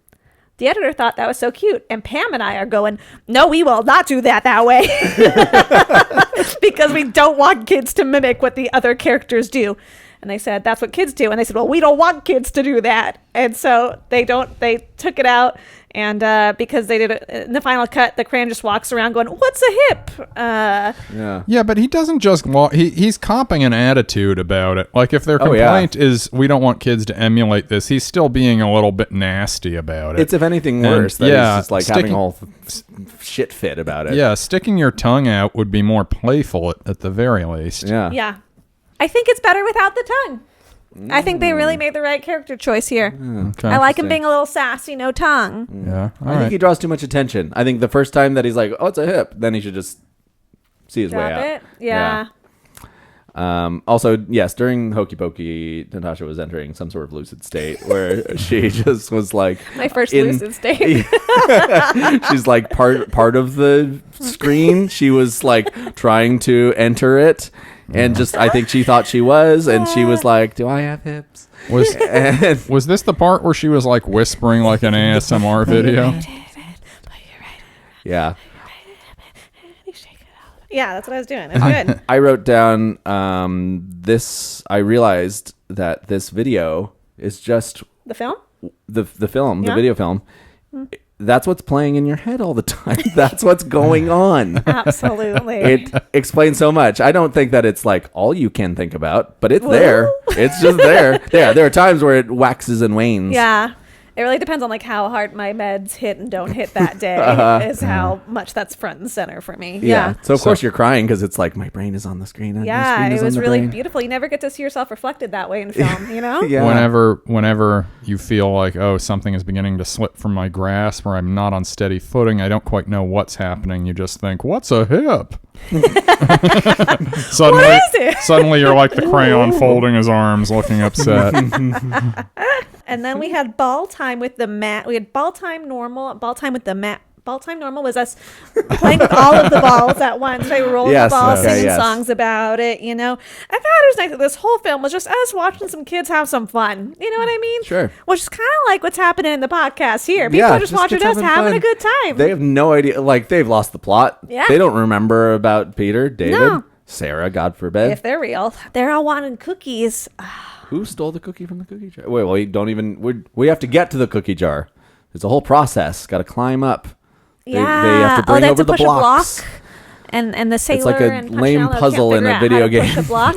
The editor thought that was so cute, and Pam and I are going, no, we will not do that way. Because we don't want kids to mimic what the other characters do. And they said, that's what kids do. And they said, well, we don't want kids to do that. And so they took it out. And because they did it in the final cut, the crayon just walks around going, what's a hip? Yeah, but he doesn't just walk. He's copping an attitude about it. Like, if their complaint is, we don't want kids to emulate this, he's still being a little bit nasty about it. It's, if anything, worse. He's just like having a whole shit fit about it. Yeah, sticking your tongue out would be more playful at the very least. Yeah. I think it's better without the tongue. I think they really made the right character choice here. Okay. I like him being a little sassy, no tongue. Yeah. I think he draws too much attention. I think the first time that he's like, oh, it's a hip, then he should just see his way Drop out. it? Yeah. Also, yes, during Hokey Pokey, Natasha was entering some sort of lucid state where she just was like... My first lucid state. She's like part of the screen. She was like trying to enter it. And just, I think she thought she was, and she was like, do I have hips? Was this the part where she was like whispering like an ASMR video? Yeah. Yeah, that's what I was doing. It's good. I wrote down I realized that this video is just... The film? The film, Yeah. the video film. That's what's playing in your head all the time. That's what's going on. Absolutely. It explains so much. I don't think that it's like all you can think about, but it's there. It's just there. Yeah, there are times where it waxes and wanes. Yeah. It really depends on like how hard my meds hit and don't hit that day is how much that's front and center for me. Yeah. So of course you're crying because it's like my brain is on the screen. And Yeah, the screen is it was on the really brain. beautiful. You never get to see yourself reflected that way in film, you know? Yeah. Whenever you feel like, oh, something is beginning to slip from my grasp or I'm not on steady footing, I don't quite know what's happening. You just think, what's a hip? Suddenly, what is it? Suddenly you're like the crayon folding his arms looking upset. And then we had ball time with the mat. We had ball time normal, ball time with the mat. Ball time normal was us playing with all of the balls at once. They were rolling the ball, singing songs about it, you know. I thought it was nice that this whole film was just us watching some kids have some fun. You know what I mean? Sure. Which is kind of like what's happening in the podcast here. People are just watching us having a good time. They have no idea. Like, they've lost the plot. Yeah. They don't remember about Peter, David, Sarah, God forbid. If they're real. They're all wanting cookies. Who stole the cookie from the cookie jar? Wait, well, we have to get to the cookie jar. There's a whole process. Got to climb up. Yeah. They have to bring they have over to push the blocks. a block. And the sailor It's like a and lame Punchinello puzzle can't in a figure video out how to game. push a block.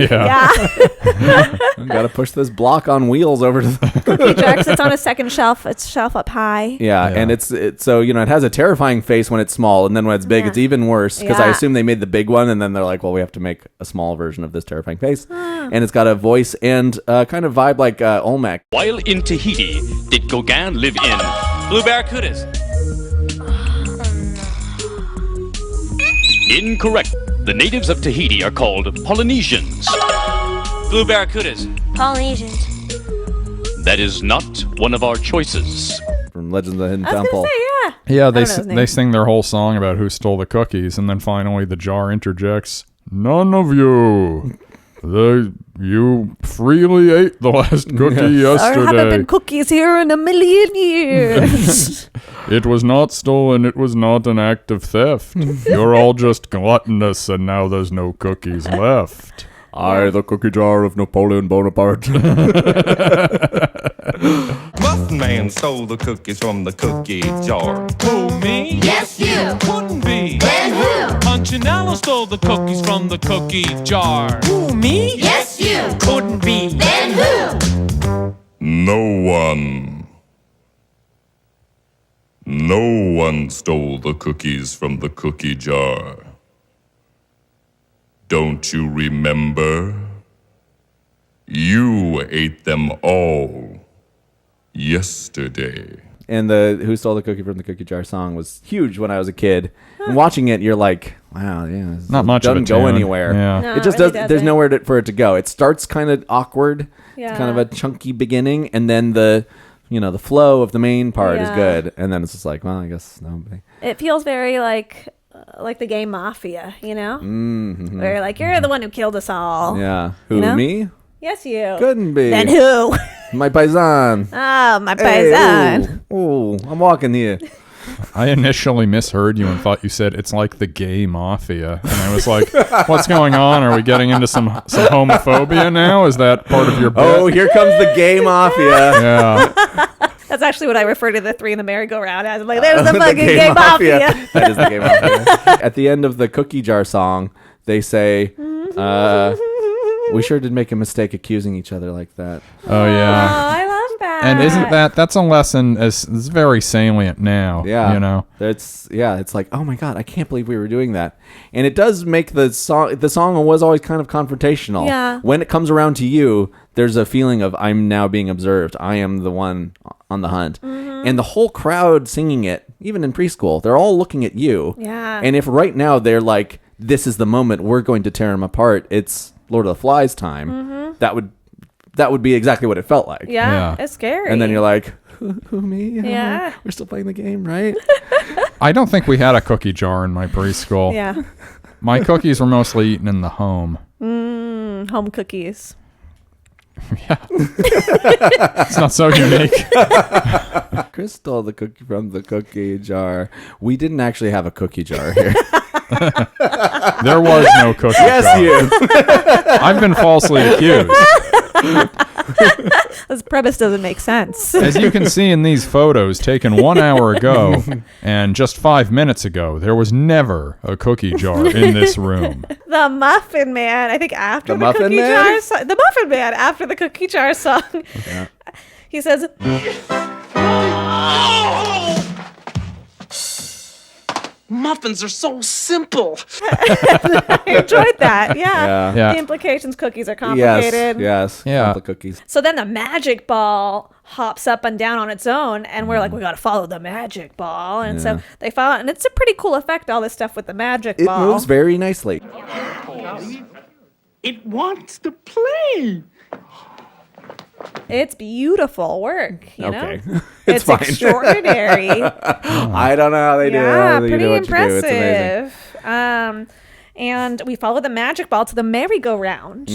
Yeah. Got to push this block on wheels over to the cookie jar because it's on a second shelf. It's shelf up high. Yeah, and it's so, you know, it has a terrifying face when it's small, and then when it's big, it's even worse because I assume they made the big one, and then they're like, well, we have to make a small version of this terrifying face, and it's got a voice and kind of vibe like Olmec. While in Tahiti, did Gauguin live in blue barracudas? Incorrect. The natives of Tahiti are called Polynesians. Blue barracudas. Polynesians. That is not one of our choices. From Legends of the Hidden I was Temple. gonna say, Yeah, I don't know his name. they sing their whole song about who stole the cookies, and then finally the jar interjects, "None of you. You freely ate the last cookie yesterday. There haven't been cookies here in a million years. It was not stolen. It was not an act of theft. You're all just gluttonous, and now there's no cookies left." I, the cookie jar of Napoleon Bonaparte. Muffin Man stole the cookies from the cookie jar. Who, me? Yes, you. Couldn't be. Then who? Punchinello stole the cookies from the cookie jar. Who, me? Yes, you. Couldn't be. Then who? No one. No one stole the cookies from the cookie jar. Don't you remember? You ate them all yesterday. And the Who Stole the Cookie from the Cookie Jar song was huge when I was a kid. And watching it, you're like, wow, yeah, Not much of a doesn't go tune. anywhere. Yeah. No, it just it really does. There's doesn't. nowhere for it to go. It starts kind of awkward. Yeah. It's kind of a chunky beginning, and then the flow of the main part is Yeah. good, and then it's just like, well, I guess nobody. It feels very like the game Mafia, you know? Mm-hmm. Where you're like, you're the one who killed us all. Yeah. Who, You know? me? Yes, you. Couldn't be. Then who? My paisan. Oh, my Hey, paisan. ooh, I'm walking here. I initially misheard you and thought you said it's like the gay mafia, and I was like, "What's going on? Are we getting into some homophobia now? Is that part of your bit?" Oh, here comes the gay mafia. Yeah. That's actually what I refer to the three in the merry-go-round as. I'm like, there's the fucking gay mafia. That is the gay mafia. At the end of the cookie jar song, they say, we sure did make a mistake accusing each other like that. Oh, yeah. Oh, I love that. And isn't that's a lesson it's very salient now, Yeah. you know? It's like, oh my God, I can't believe we were doing that. And it does make the song was always kind of confrontational. Yeah. When it comes around to you, there's a feeling of I'm now being observed. I am the one on the hunt. Mm-hmm. And the whole crowd singing it, even in preschool, they're all looking at you. Yeah. And if right now they're like, this is the moment, we're going to tear them apart, it's Lord of the Flies time, Mm-hmm. that would be exactly what it felt like. Yeah, it's scary. And then you're like, who me? Yeah. We're still playing the game, right? I don't think we had a cookie jar in my preschool. Yeah. My cookies were mostly eaten in the home. Home cookies. It's not so unique. Chris stole the cookie from the cookie jar. We didn't actually have a cookie jar here. There was no cookie jar. Yes, you. I've been falsely accused. This premise doesn't make sense. As you can see in these photos taken 1 hour ago and just 5 minutes ago, there was never a cookie jar in this room. The Muffin Man, I think after The the, Muffin cookie Man? jar song. The Muffin Man after the cookie jar song. Yeah. He says, Muffins are so simple. I enjoyed that. Yeah. Yeah. The implications cookies are complicated. Yes. Yeah. The cookies. So then the magic ball hops up and down on its own, and we're like, we got to follow the magic ball. And so they follow, and it's a pretty cool effect, all this stuff with the magic It ball. moves very nicely. It wants to play. It's beautiful work, you Okay. know? It's fine. extraordinary. I don't know how they do it. Yeah, You pretty know what you do. It's amazing. impressive. And we follow the magic ball to the merry-go-round.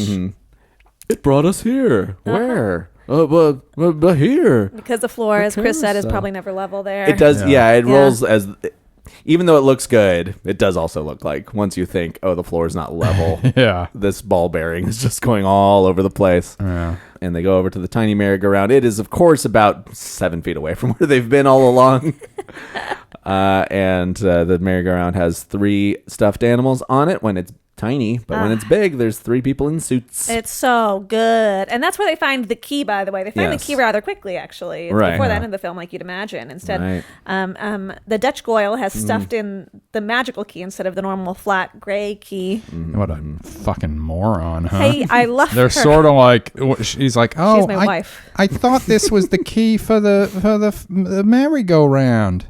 It brought us here. Where? But here. Because the floor, as Chris said, is so. probably never level there. It does. Yeah, it Yeah. rolls as. Even though it looks good, it does also look like once you think, oh, the floor is not level. Yeah. This ball bearing is just going all over the place. Yeah. And they go over to the tiny merry-go-round. It is, of course, about 7 feet away from where they've been all along. And the merry-go-round has 3 stuffed animals on it when it's tiny, but when it's big, there's 3 people in suits. It's so good. And that's where they find the key, by the way. They find Yes. the key rather quickly, actually. It's Right. before the end of the film, like you'd imagine. Instead, Right. the Dutch Goyle has stuffed in the magical key instead of the normal flat gray key. What a fucking moron, huh? Hey, I love They're her. sort of like, she's like, oh, She's my wife. I thought this was the key for the merry-go-round.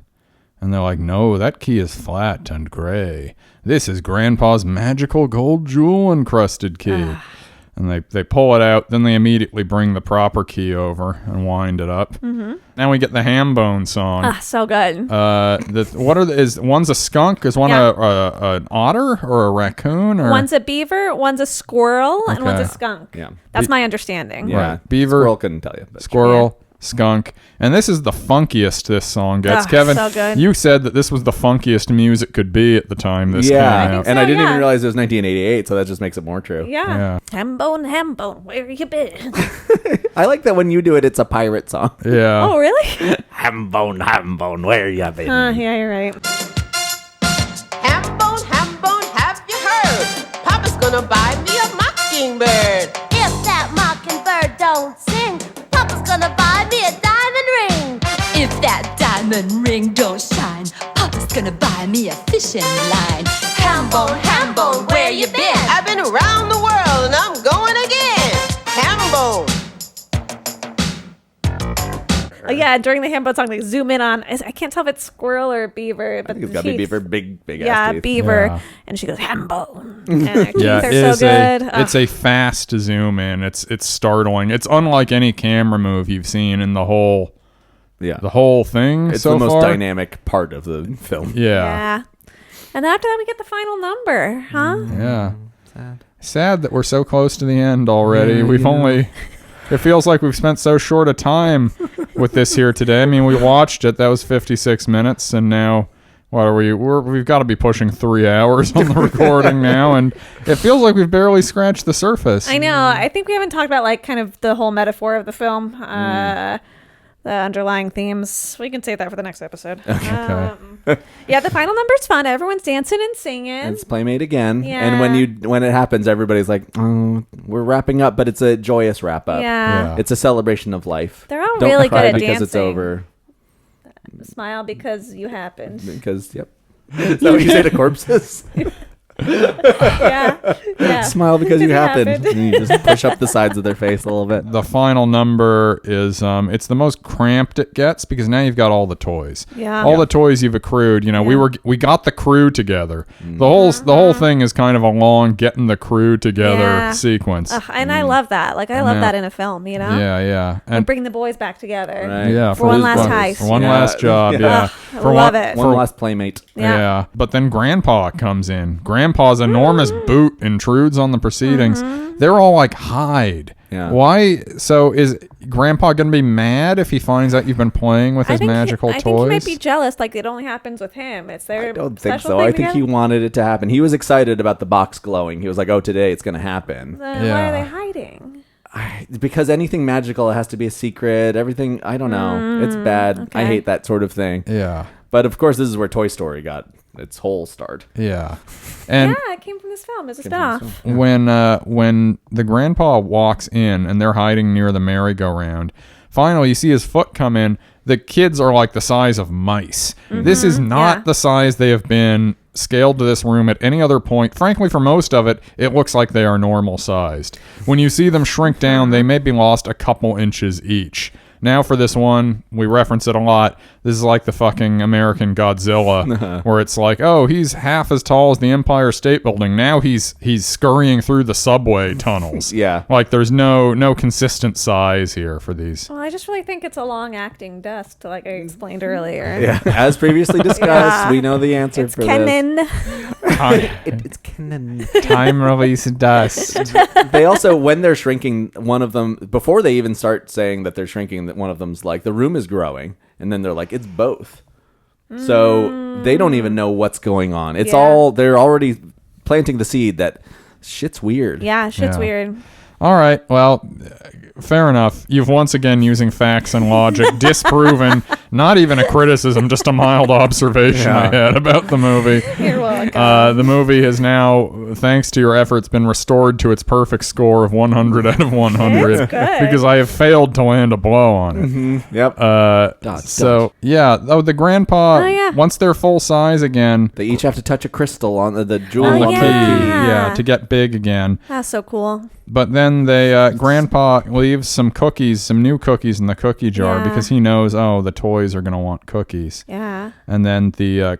And they're like, no, that key is flat and gray. This is Grandpa's magical gold jewel encrusted key. And they pull it out, then they immediately bring the proper key over and wind it up. Mm-hmm. Now we get the ham bone song. So good. One's a skunk? Is one an otter or a raccoon? Or? One's a beaver, one's a squirrel, and one's a Okay. skunk. Yeah. That's my understanding. Yeah. Right. Beaver. Squirrel couldn't tell you. But. Squirrel, skunk, and this is the funkiest this song gets. Kevin, so good. you said that this was the funkiest music could be at the time this came out. And I didn't yeah. even realize it was 1988, so that just makes it more true. Yeah. Ham bone, where you been? I like that when you do it, it's a pirate song. Yeah. Oh, really? ham bone, where you been? Yeah, you're right. Ham bone, have you heard? Papa's gonna buy me a mockingbird. If that mockingbird don't sing, Papa's gonna buy me a diamond ring. If that diamond ring don't shine, Papa's gonna buy me a fishing line. Ham bone, where you been? I've been around the world and I'm going again. Ham bone. Oh, yeah, during the ham bone song, they zoom in on, I can't tell if it's squirrel or beaver. But I think it's got to be beaver, big ass Yeah, teeth. beaver. Yeah. And she goes, ham bone. And her teeth Yeah, are it so is good. it's a fast zoom in. It's startling. It's unlike any camera move you've seen in the whole thing. It's so the most far. dynamic part of the film. Yeah. And then after that, we get the final number, huh? Yeah. Sad that we're so close to the end already. Yeah, We've only It feels like we've spent so short a time with this here today. I mean, we watched it. That was 56 minutes, and now what are we? We've got to be pushing 3 hours on the recording now, and it feels like we've barely scratched the surface. I know. I think we haven't talked about like kind of the whole metaphor of the film, the underlying themes. We can save that for the next episode. Okay. Yeah, the final number's fun. Everyone's dancing and singing. It's Playmate again. Yeah. And when it happens, everybody's like, "Oh, we're wrapping up," but it's a joyous wrap up. Yeah. It's a celebration of life. They're all Don't really cry good at because dancing. it's over. Smile because you happened. Because yep. Is that what you say to corpses? Yeah. Smile because you happened. And you just push up the sides of their face a little bit. The final number is it's the most cramped it gets because now you've got all the toys. Yeah. All the toys you've accrued. You know, we got the crew together. The whole thing is kind of a long getting the crew together sequence. And I love that. Like I love that in a film, you know? Yeah. And bring the boys back together. Right. Yeah, for one last heist. For one last job, yeah. I love it. One last playmate. Yeah. But then Grandpa comes in. Grandpa's enormous boot intrudes on the proceedings. They're all like, hide. Yeah. Why? So is Grandpa going to be mad if he finds out you've been playing with his magical toys? I think he might be jealous. Like it only happens with him. It's their I don't think special so. thing I think he together? wanted it to happen. He was excited about the box glowing. He was like, "Oh, today it's going to happen." Then why are they hiding? Because anything magical, it has to be a secret. Everything, I don't know. It's bad. okay. I hate that sort of thing. Yeah. But of course, this is where Toy Story got its whole start. Yeah. And Yeah, it came from this film. It's a spinoff. when the grandpa walks in and they're hiding near the merry-go-round, finally you see his foot come in. The kids are like the size of mice. This is not the size they have been scaled to this room at any other point. Frankly, for most of it, it looks like they are normal sized. When you see them shrink down, they maybe lost a couple inches each. Now for this one, we reference it a lot. This is like the fucking American Godzilla, where it's like, oh, he's half as tall as the Empire State Building. Now he's scurrying through the subway tunnels. Yeah. Like there's no consistent size here for these. Well, I just really think it's a long-acting dust, like I explained earlier. Yeah, as previously discussed, we know the answer It's for canon. this. It's canon. Time release dust. They also, when they're shrinking, one of them, before they even start saying that they're shrinking, that one of them's like, the room is growing, and then they're like, it's both. So they don't even know what's going on. It's all, they're already planting the seed that shit's weird. Yeah, shit's weird. All right. Well, fair enough. You've once again, using facts and logic, disproven not even a criticism, just a mild observation I had about the movie. You're welcome. The movie has now, thanks to your efforts, been restored to its perfect score of 100 out of 100. It's good. Because I have failed to land a blow on it. Yep. The grandpa, once they're full size again, they each have to touch a crystal on the jewel on the on key, yeah. to get big again. That's so cool. But then grandpa leaves some new cookies in the cookie jar because he knows, the toys are going to want cookies. Yeah. And then the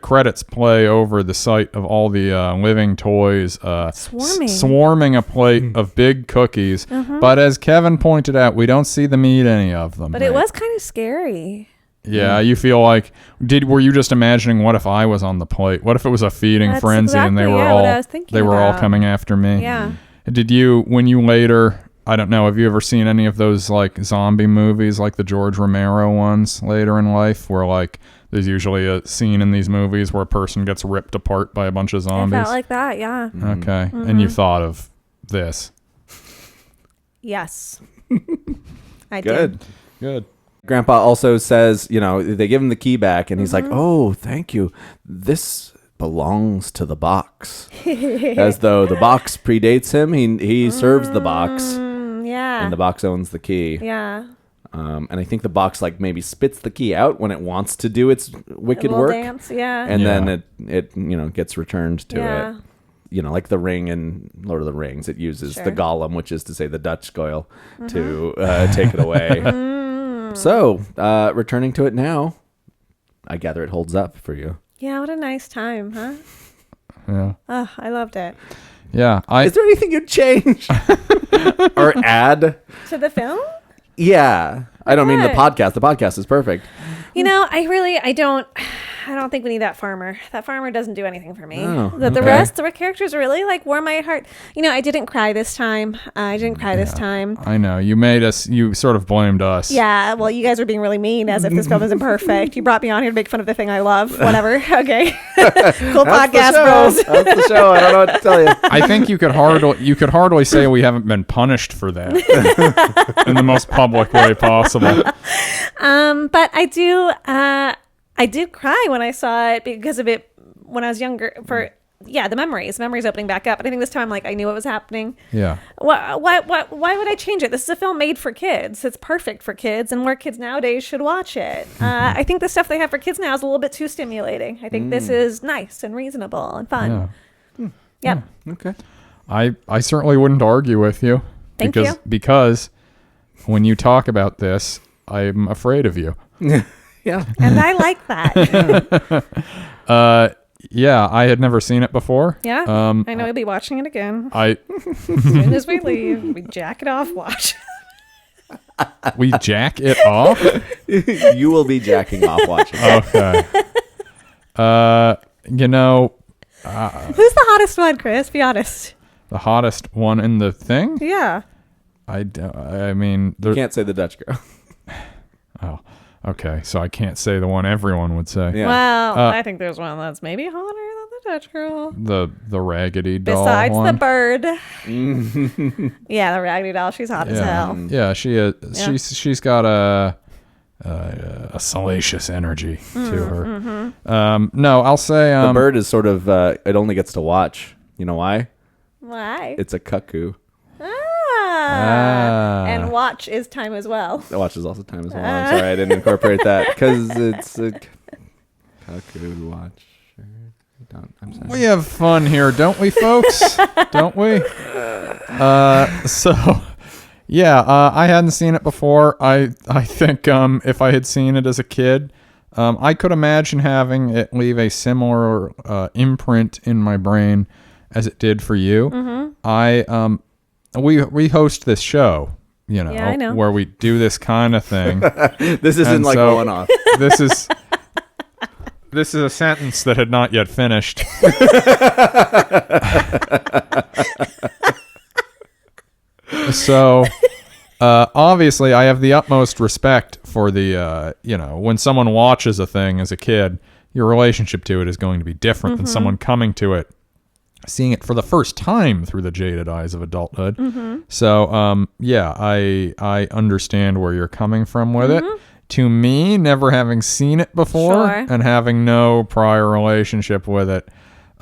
credits play over the sight of all the living toys swarming a plate of big cookies. But as Kevin pointed out, we don't see them eat any of them. But it was kind of scary. Yeah, you feel like were you just imagining what if I was on the plate? What if it was a feeding frenzy and they were all coming after me? Yeah. Did you, when you later, I don't know, have you ever seen any of those like zombie movies, like the George Romero ones later in life, where like there's usually a scene in these movies where a person gets ripped apart by a bunch of zombies? I felt like that, yeah. Okay. And you thought of this? Yes. I did. Good. Grandpa also says, they give him the key back, and he's like, "Oh, thank you. This belongs to the box." As though the box predates him. He serves the box. Yeah. And the box owns the key. Yeah. And I think the box like maybe spits the key out when it wants to do its wicked little work. Dance, yeah. And then it gets returned to it. Like the ring in Lord of the Rings, it uses the golem, which is to say the Dutch goyle, to take it away. So, returning to it now, I gather it holds up for you. Yeah, what a nice time, huh? Yeah. Oh, I loved it. Yeah. Is there anything you'd change or add to the film? Yeah. I don't mean the podcast. The podcast is perfect. I don't. I don't think we need that farmer. That farmer doesn't do anything for me. Oh, The okay. rest, the characters really like warm my heart. I didn't cry this time. I know. You sort of blamed us. Yeah, well, you guys were being really mean as if this film isn't perfect. You brought me on here to make fun of the thing I love. Whatever. Okay. Cool podcast, bros. That's the show. I don't know what to tell you. I think you could hardly say we haven't been punished for that in the most public way possible. But I did cry when I saw it because of it when I was younger. The memories opening back up. But I think this time, I knew what was happening. Yeah. Why would I change it? This is a film made for kids. It's perfect for kids, and more kids nowadays should watch it. I think the stuff they have for kids now is a little bit too stimulating. I think this is nice and reasonable and fun. Yeah. Yep. Okay. I certainly wouldn't argue with you. Thank you. Because when you talk about this, I'm afraid of you. Yeah. And I like that. Yeah, I had never seen it before. Yeah. I know we'll be watching it again. As soon as we leave, we jack it off, watch. We jack it off? You will be jacking off watching. Okay. Who's the hottest one, Chris? Be honest. The hottest one in the thing? Yeah. I mean... You can't say the Dutch girl. Oh, okay. So I can't say the one everyone would say. Yeah. Well, I think there's one that's maybe hotter than the Dutch girl. The Raggedy Doll Besides one. the bird. Yeah, the Raggedy Doll. She's hot as hell. Yeah, she is. Yeah. She's got a salacious energy to her. No, I'll say the bird is sort of it only gets to watch. You know why? Why? It's a cuckoo. And watch is time as well. Watch is also time as well. I'm sorry I didn't incorporate that because it's a cuckoo watch. I'm sorry. We have fun here, don't we, folks? Don't we? I hadn't seen it before. I think if I had seen it as a kid, I could imagine having it leave a similar imprint in my brain as it did for you. Mm-hmm. We host this show, I know. where we do this kind of thing. This isn't going off. This is a sentence that had not yet finished. So, obviously, I have the utmost respect for the, when someone watches a thing as a kid, your relationship to it is going to be different than someone coming to it, seeing it for the first time through the jaded eyes of adulthood. So, I understand where you're coming from with it. To me, never having seen it before and having no prior relationship with it,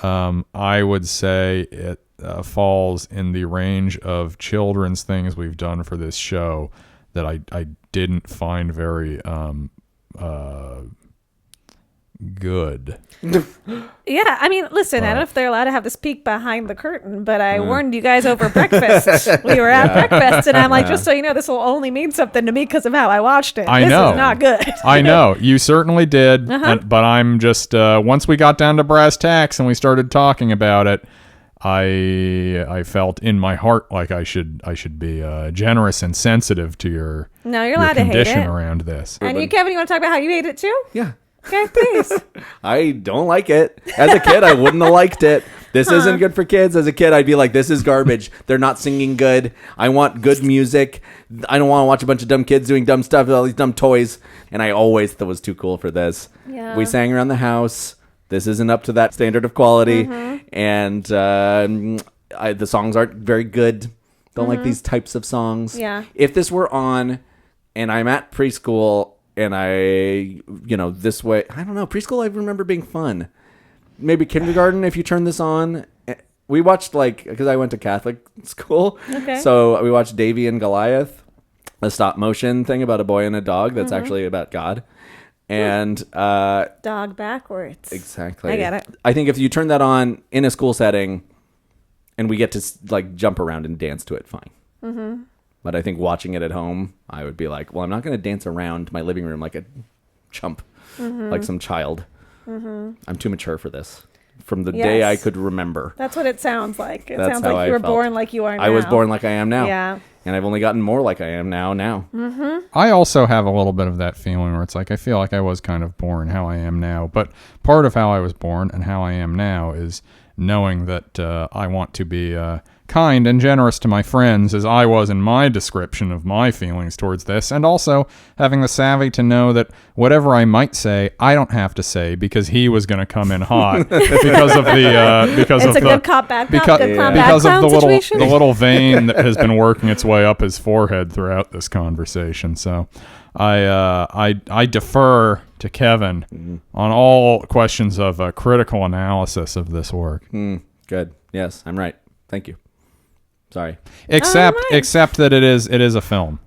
I would say it falls in the range of children's things we've done for this show that I didn't find very good. Yeah, I mean, listen, I don't know if they're allowed to have this peek behind the curtain, but I warned you guys over breakfast. We were at breakfast, and I'm like, just so you know, this will only mean something to me because of how I watched it. I this know. is not good. I know. You certainly did, but I'm just, once we got down to brass tacks and we started talking about it, I felt in my heart like I should be generous and sensitive to your No, you're allowed to hate condition it. around this. And you, Kevin, you want to talk about how you hate it too? Yeah. Okay, please. I don't like it. As a kid, I wouldn't have liked it. This isn't good for kids. As a kid, I'd be like, this is garbage. They're not singing good. I want good music. I don't want to watch a bunch of dumb kids doing dumb stuff with all these dumb toys. And I always thought it was too cool for this. Yeah. We sang around the house. This isn't up to that standard of quality. And the songs aren't very good. Don't like these types of songs. Yeah. If this were on and I'm at preschool and this way, I don't know. Preschool, I remember being fun. Maybe kindergarten, if you turn this on. We watched, because I went to Catholic school. Okay. So we watched Davy and Goliath, a stop motion thing about a boy and a dog that's actually about God. And dog backwards. Exactly. I get it. I think if you turn that on in a school setting and we get to jump around and dance to it, fine. Mm-hmm. But I think watching it at home, I would be like, well, I'm not going to dance around my living room like a chump, like some child. I'm too mature for this. From the day I could remember. That's what it sounds like. It That's sounds how like you I were felt. born like you are now. I was born like I am now. Yeah. and I've only gotten more like I am now. I also have a little bit of that feeling where it's like I feel like I was kind of born how I am now, but part of how I was born and how I am now is knowing that I want to be kind and generous to my friends as I was in my description of my feelings towards this, and also having the savvy to know that whatever I might say, I don't have to say because he was going to come in hot because of the because It's of a the good cop, bad cop, because, good clown, because bad of clown the situation. little vein that has been working its way up his forehead throughout this conversation. So I defer to Kevin on all questions of critical analysis of this work. Good. Yes, I'm right. Thank you. Sorry. Except that it is a film.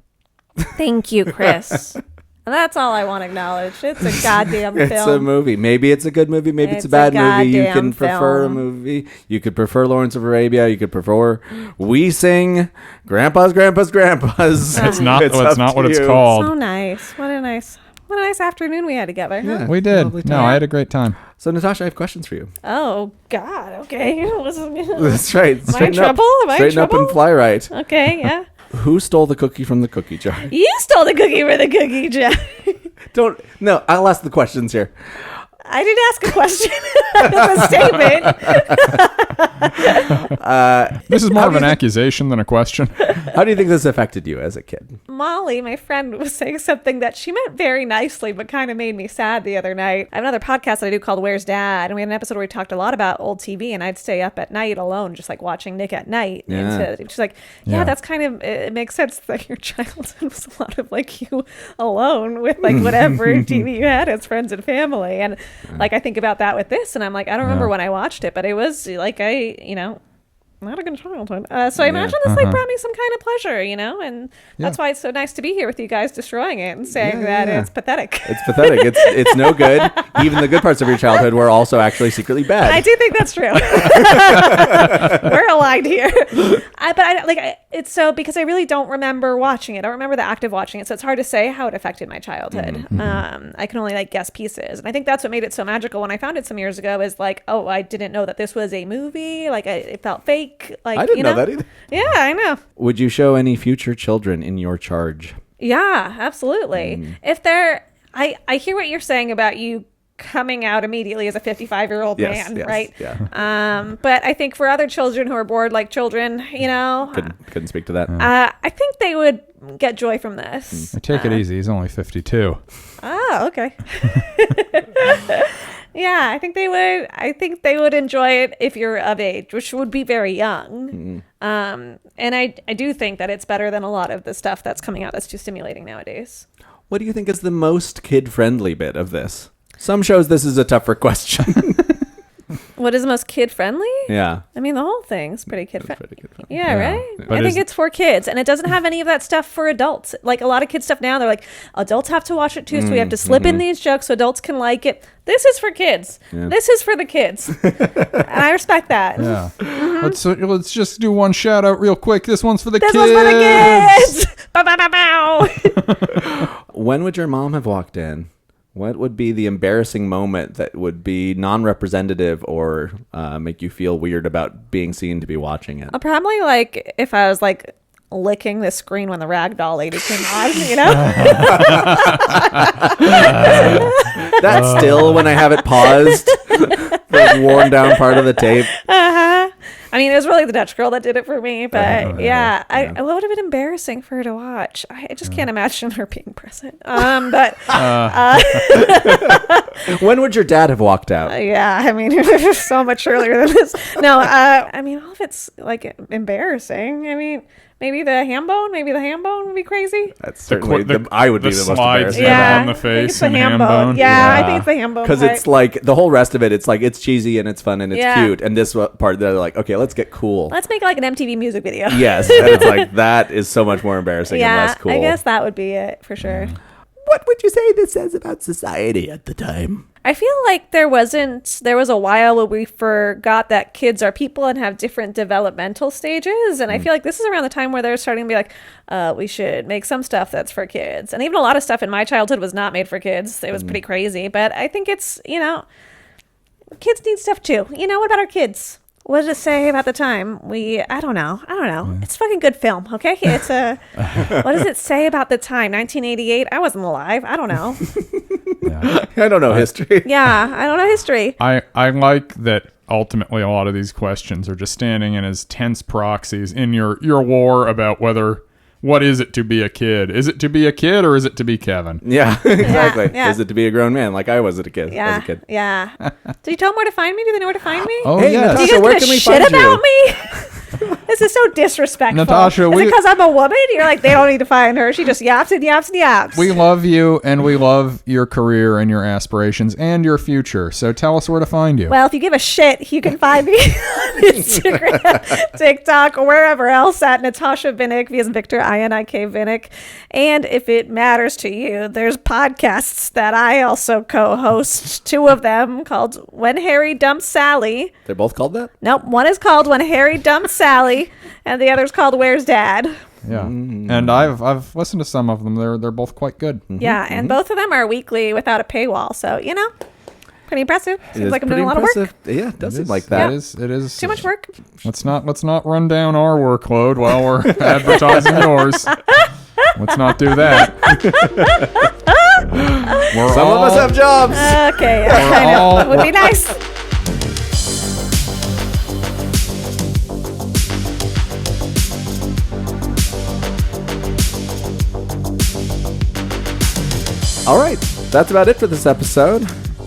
Thank you, Chris. That's all I want to acknowledge. It's a goddamn film. It's a movie. Maybe it's a good movie. Maybe it's a bad movie. You can prefer a movie. You could prefer Lawrence of Arabia. You could prefer We Sing Grandpa's. That's not what it's called. So nice. What a nice afternoon we had together. Yeah, we did. No, I had a great time. So Natasha, I have questions for you. Oh God. Okay. That's right. Am I in trouble? Straighten up and fly right. Okay. Yeah. Who stole the cookie from the cookie jar? You stole the cookie for the cookie jar. No, I'll ask the questions here. I didn't ask a question. It's a statement. This is more of an accusation than a question. How do you think this affected you as a kid? Molly, my friend, was saying something that she meant very nicely, but kind of made me sad the other night. I have another podcast that I do called Where's Dad? And we had an episode where we talked a lot about old TV, and I'd stay up at night alone, just like watching Nick at Night. Yeah. And she's like, that's kind of, it makes sense that your childhood was a lot of like you alone with like whatever TV you had as friends and family. And like I think about that with this, and I'm like, I don't remember when I watched it, but it was like not a good childhood. So I imagine this like brought me some kind of pleasure, and that's why it's so nice to be here with you guys, destroying it and saying that it's pathetic. It's pathetic. It's no good. Even the good parts of your childhood were also actually secretly bad. I do think that's true. We're aligned here. It's so because I really don't remember watching it. I don't remember the act of watching it, so it's hard to say how it affected my childhood. I can only like guess pieces, and I think that's what made it so magical when I found it some years ago. Is like, oh, I didn't know that this was a movie. Like it felt fake. Like I didn't know that either. Yeah, I know. Would you show any future children in your charge? Yeah, absolutely. If they're, I hear what you're saying about you coming out immediately as a 55-year-old man, right? Yeah. But I think for other children who are bored like children, couldn't speak to that. I think they would get joy from this. Take it easy. He's only 52. Oh, okay. Yeah, I think they would enjoy it if you're of age, which would be very young. And I do think that it's better than a lot of the stuff that's coming out that's too stimulating nowadays. What do you think is the most kid-friendly bit of this? Some shows this is a tougher question. What is the most kid-friendly? Yeah. I mean, the whole thing's pretty kid-friendly. Yeah, right? But I think it's for kids, and it doesn't have any of that stuff for adults. Like, a lot of kid stuff now, they're like, adults have to watch it too, so we have to slip in these jokes so adults can like it. This is for kids. Yeah. This is for the kids. And I respect that. Yeah. Let's just do one shout-out real quick. This one's for the kids. This one's for the kids! Bow, bow, bow, bow. When would your mom have walked in? What would be the embarrassing moment that would be non-representative or make you feel weird about being seen to be watching it? Probably like if I was like licking the screen when the ragdoll lady came on, That's still when I have it paused, the worn down part of the tape. I mean, it was really the Dutch girl that did it for me, but what would have been embarrassing for her to watch? I just can't imagine her being present. But when would your dad have walked out? Yeah, I mean, so much earlier than this. No, I mean, all of it's like embarrassing. I mean, maybe the ham bone would be crazy. That's certainly I would be the most embarrassing. Yeah, on the face and ham bone. Yeah, I think it's the ham bone. Because it's like the whole rest of it. It's like it's cheesy and it's fun and it's cute. And this part, they're like, okay, let's get cool. Let's make like an MTV music video. Yes, and it's like that is so much more embarrassing and less cool. I guess that would be it for sure. What would you say this says about society at the time? I feel like there was a while where we forgot that kids are people and have different developmental stages. And I feel like this is around the time where they're starting to be like, we should make some stuff that's for kids. And even a lot of stuff in my childhood was not made for kids. It was pretty crazy. But I think it's, kids need stuff too. What about our kids? What did it say about the time? I don't know. It's a fucking good film, okay? It's a. What does it say about the time? 1988. I wasn't alive. I don't know. I don't know history. Yeah, I don't know history. I like that. Ultimately, a lot of these questions are just standing in as tense proxies in your war about what is it to be a kid? Is it to be a kid or is it to be Kevin? Yeah, exactly. Yeah. Is it to be a grown man like I was as a kid? Yeah, yeah. Did you tell them where to find me? Do they know where to find me? Oh, hey, yes. Natasha, Do you where guys can we shit find you? about me? This is so disrespectful. Natasha, is it because I'm a woman? You're like, they don't need to find her. She just yaps and yaps and yaps. We love you, and we love your career and your aspirations and your future. So tell us where to find you. Well, if you give a shit, you can find me on Instagram, TikTok, or wherever else at Natasha Vinik, V as in Victor, I-N-I-K Vinik. And if it matters to you, there's podcasts that I also co-host, 2 of them called When Harry Dumps Sally. They're both called that? Nope, one is called When Harry Dumps Sally, and the other's called Where's Dad? Yeah, and I've listened to some of them. They're both quite good. Yeah, and both of them are weekly without a paywall, so, pretty impressive. Seems like I'm doing a lot of work. Yeah, it does seem like that. It is Too much work. Let's not run down our workload while we're advertising yours. Let's not do that. Some of us have jobs. Okay, I know. It would be nice. All right, that's about it for this episode.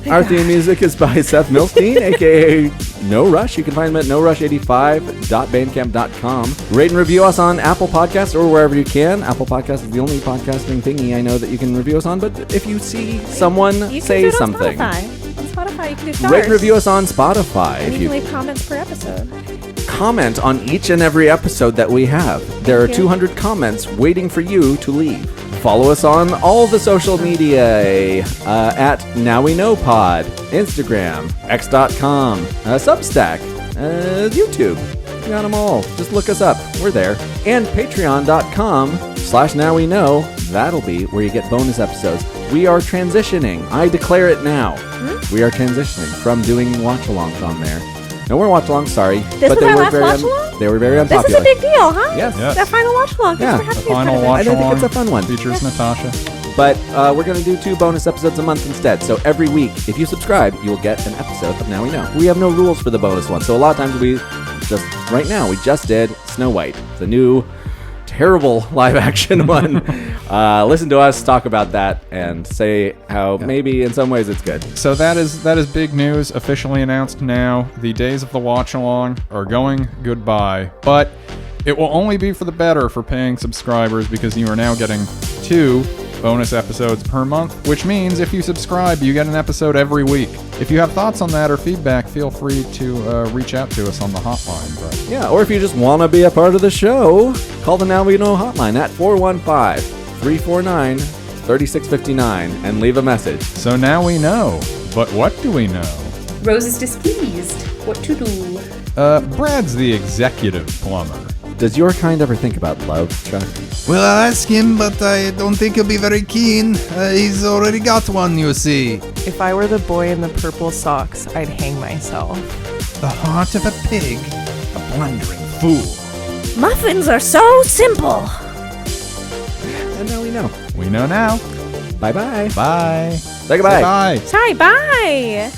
Our theme music is by Seth Milstein, a.k.a. No Rush. You can find him at norush85.bandcamp.com. Rate and review us on Apple Podcasts or wherever you can. Apple Podcasts is the only podcasting thingy I know that you can review us on, but if you see someone You say can do it on something, Spotify. On Spotify, you can do stars. rate and review us on Spotify. And If you can you leave comments per episode. comment on each and every episode that we have. There are Thank you. 200 comments waiting for you to leave. Follow us on all the social media at Now We Know Pod, Instagram, X.com, Substack, YouTube. We got them all. Just look us up. We're there. And patreon.com/nowweknow. That'll be where you get bonus episodes. We are transitioning. I declare it now. We are transitioning from doing watch-alongs on there. No more watch-alongs, sorry. This was our last watch-along? They were very unpopular. This is a big deal, huh? Yes. That final watch-along. Yeah. Thanks for The having me. final I think watch-along it's a fun one. features Natasha. But we're going to do 2 bonus episodes a month instead. So every week, if you subscribe, you will get an episode of Now We Know. We have no rules for the bonus one. So a lot of times we just did Snow White, the new terrible live-action one. Listen to us talk about that and say how maybe in some ways it's good. So that is big news, officially announced now. The days of the watch-along are going goodbye. But it will only be for the better for paying subscribers because you are now getting 2 bonus episodes per month, which means if you subscribe, you get an episode every week. If you have thoughts on that or feedback, feel free to reach out to us on the hotline. But Yeah, or if you just want to be a part of the show, call the Now We Know hotline at 415-349-3659 and leave a message. So now we know. But what do we know? Rose is displeased. What to do? Brad's the executive plumber. Does your kind ever think about love, Chuck? Well, I'll ask him, but I don't think he'll be very keen. He's already got one, you see. If I were the boy in the purple socks, I'd hang myself. The heart of a pig, a blundering fool. Muffins are so simple. And now we know. We know now. Bye-bye. Bye. Say goodbye. Bye. Sorry, bye.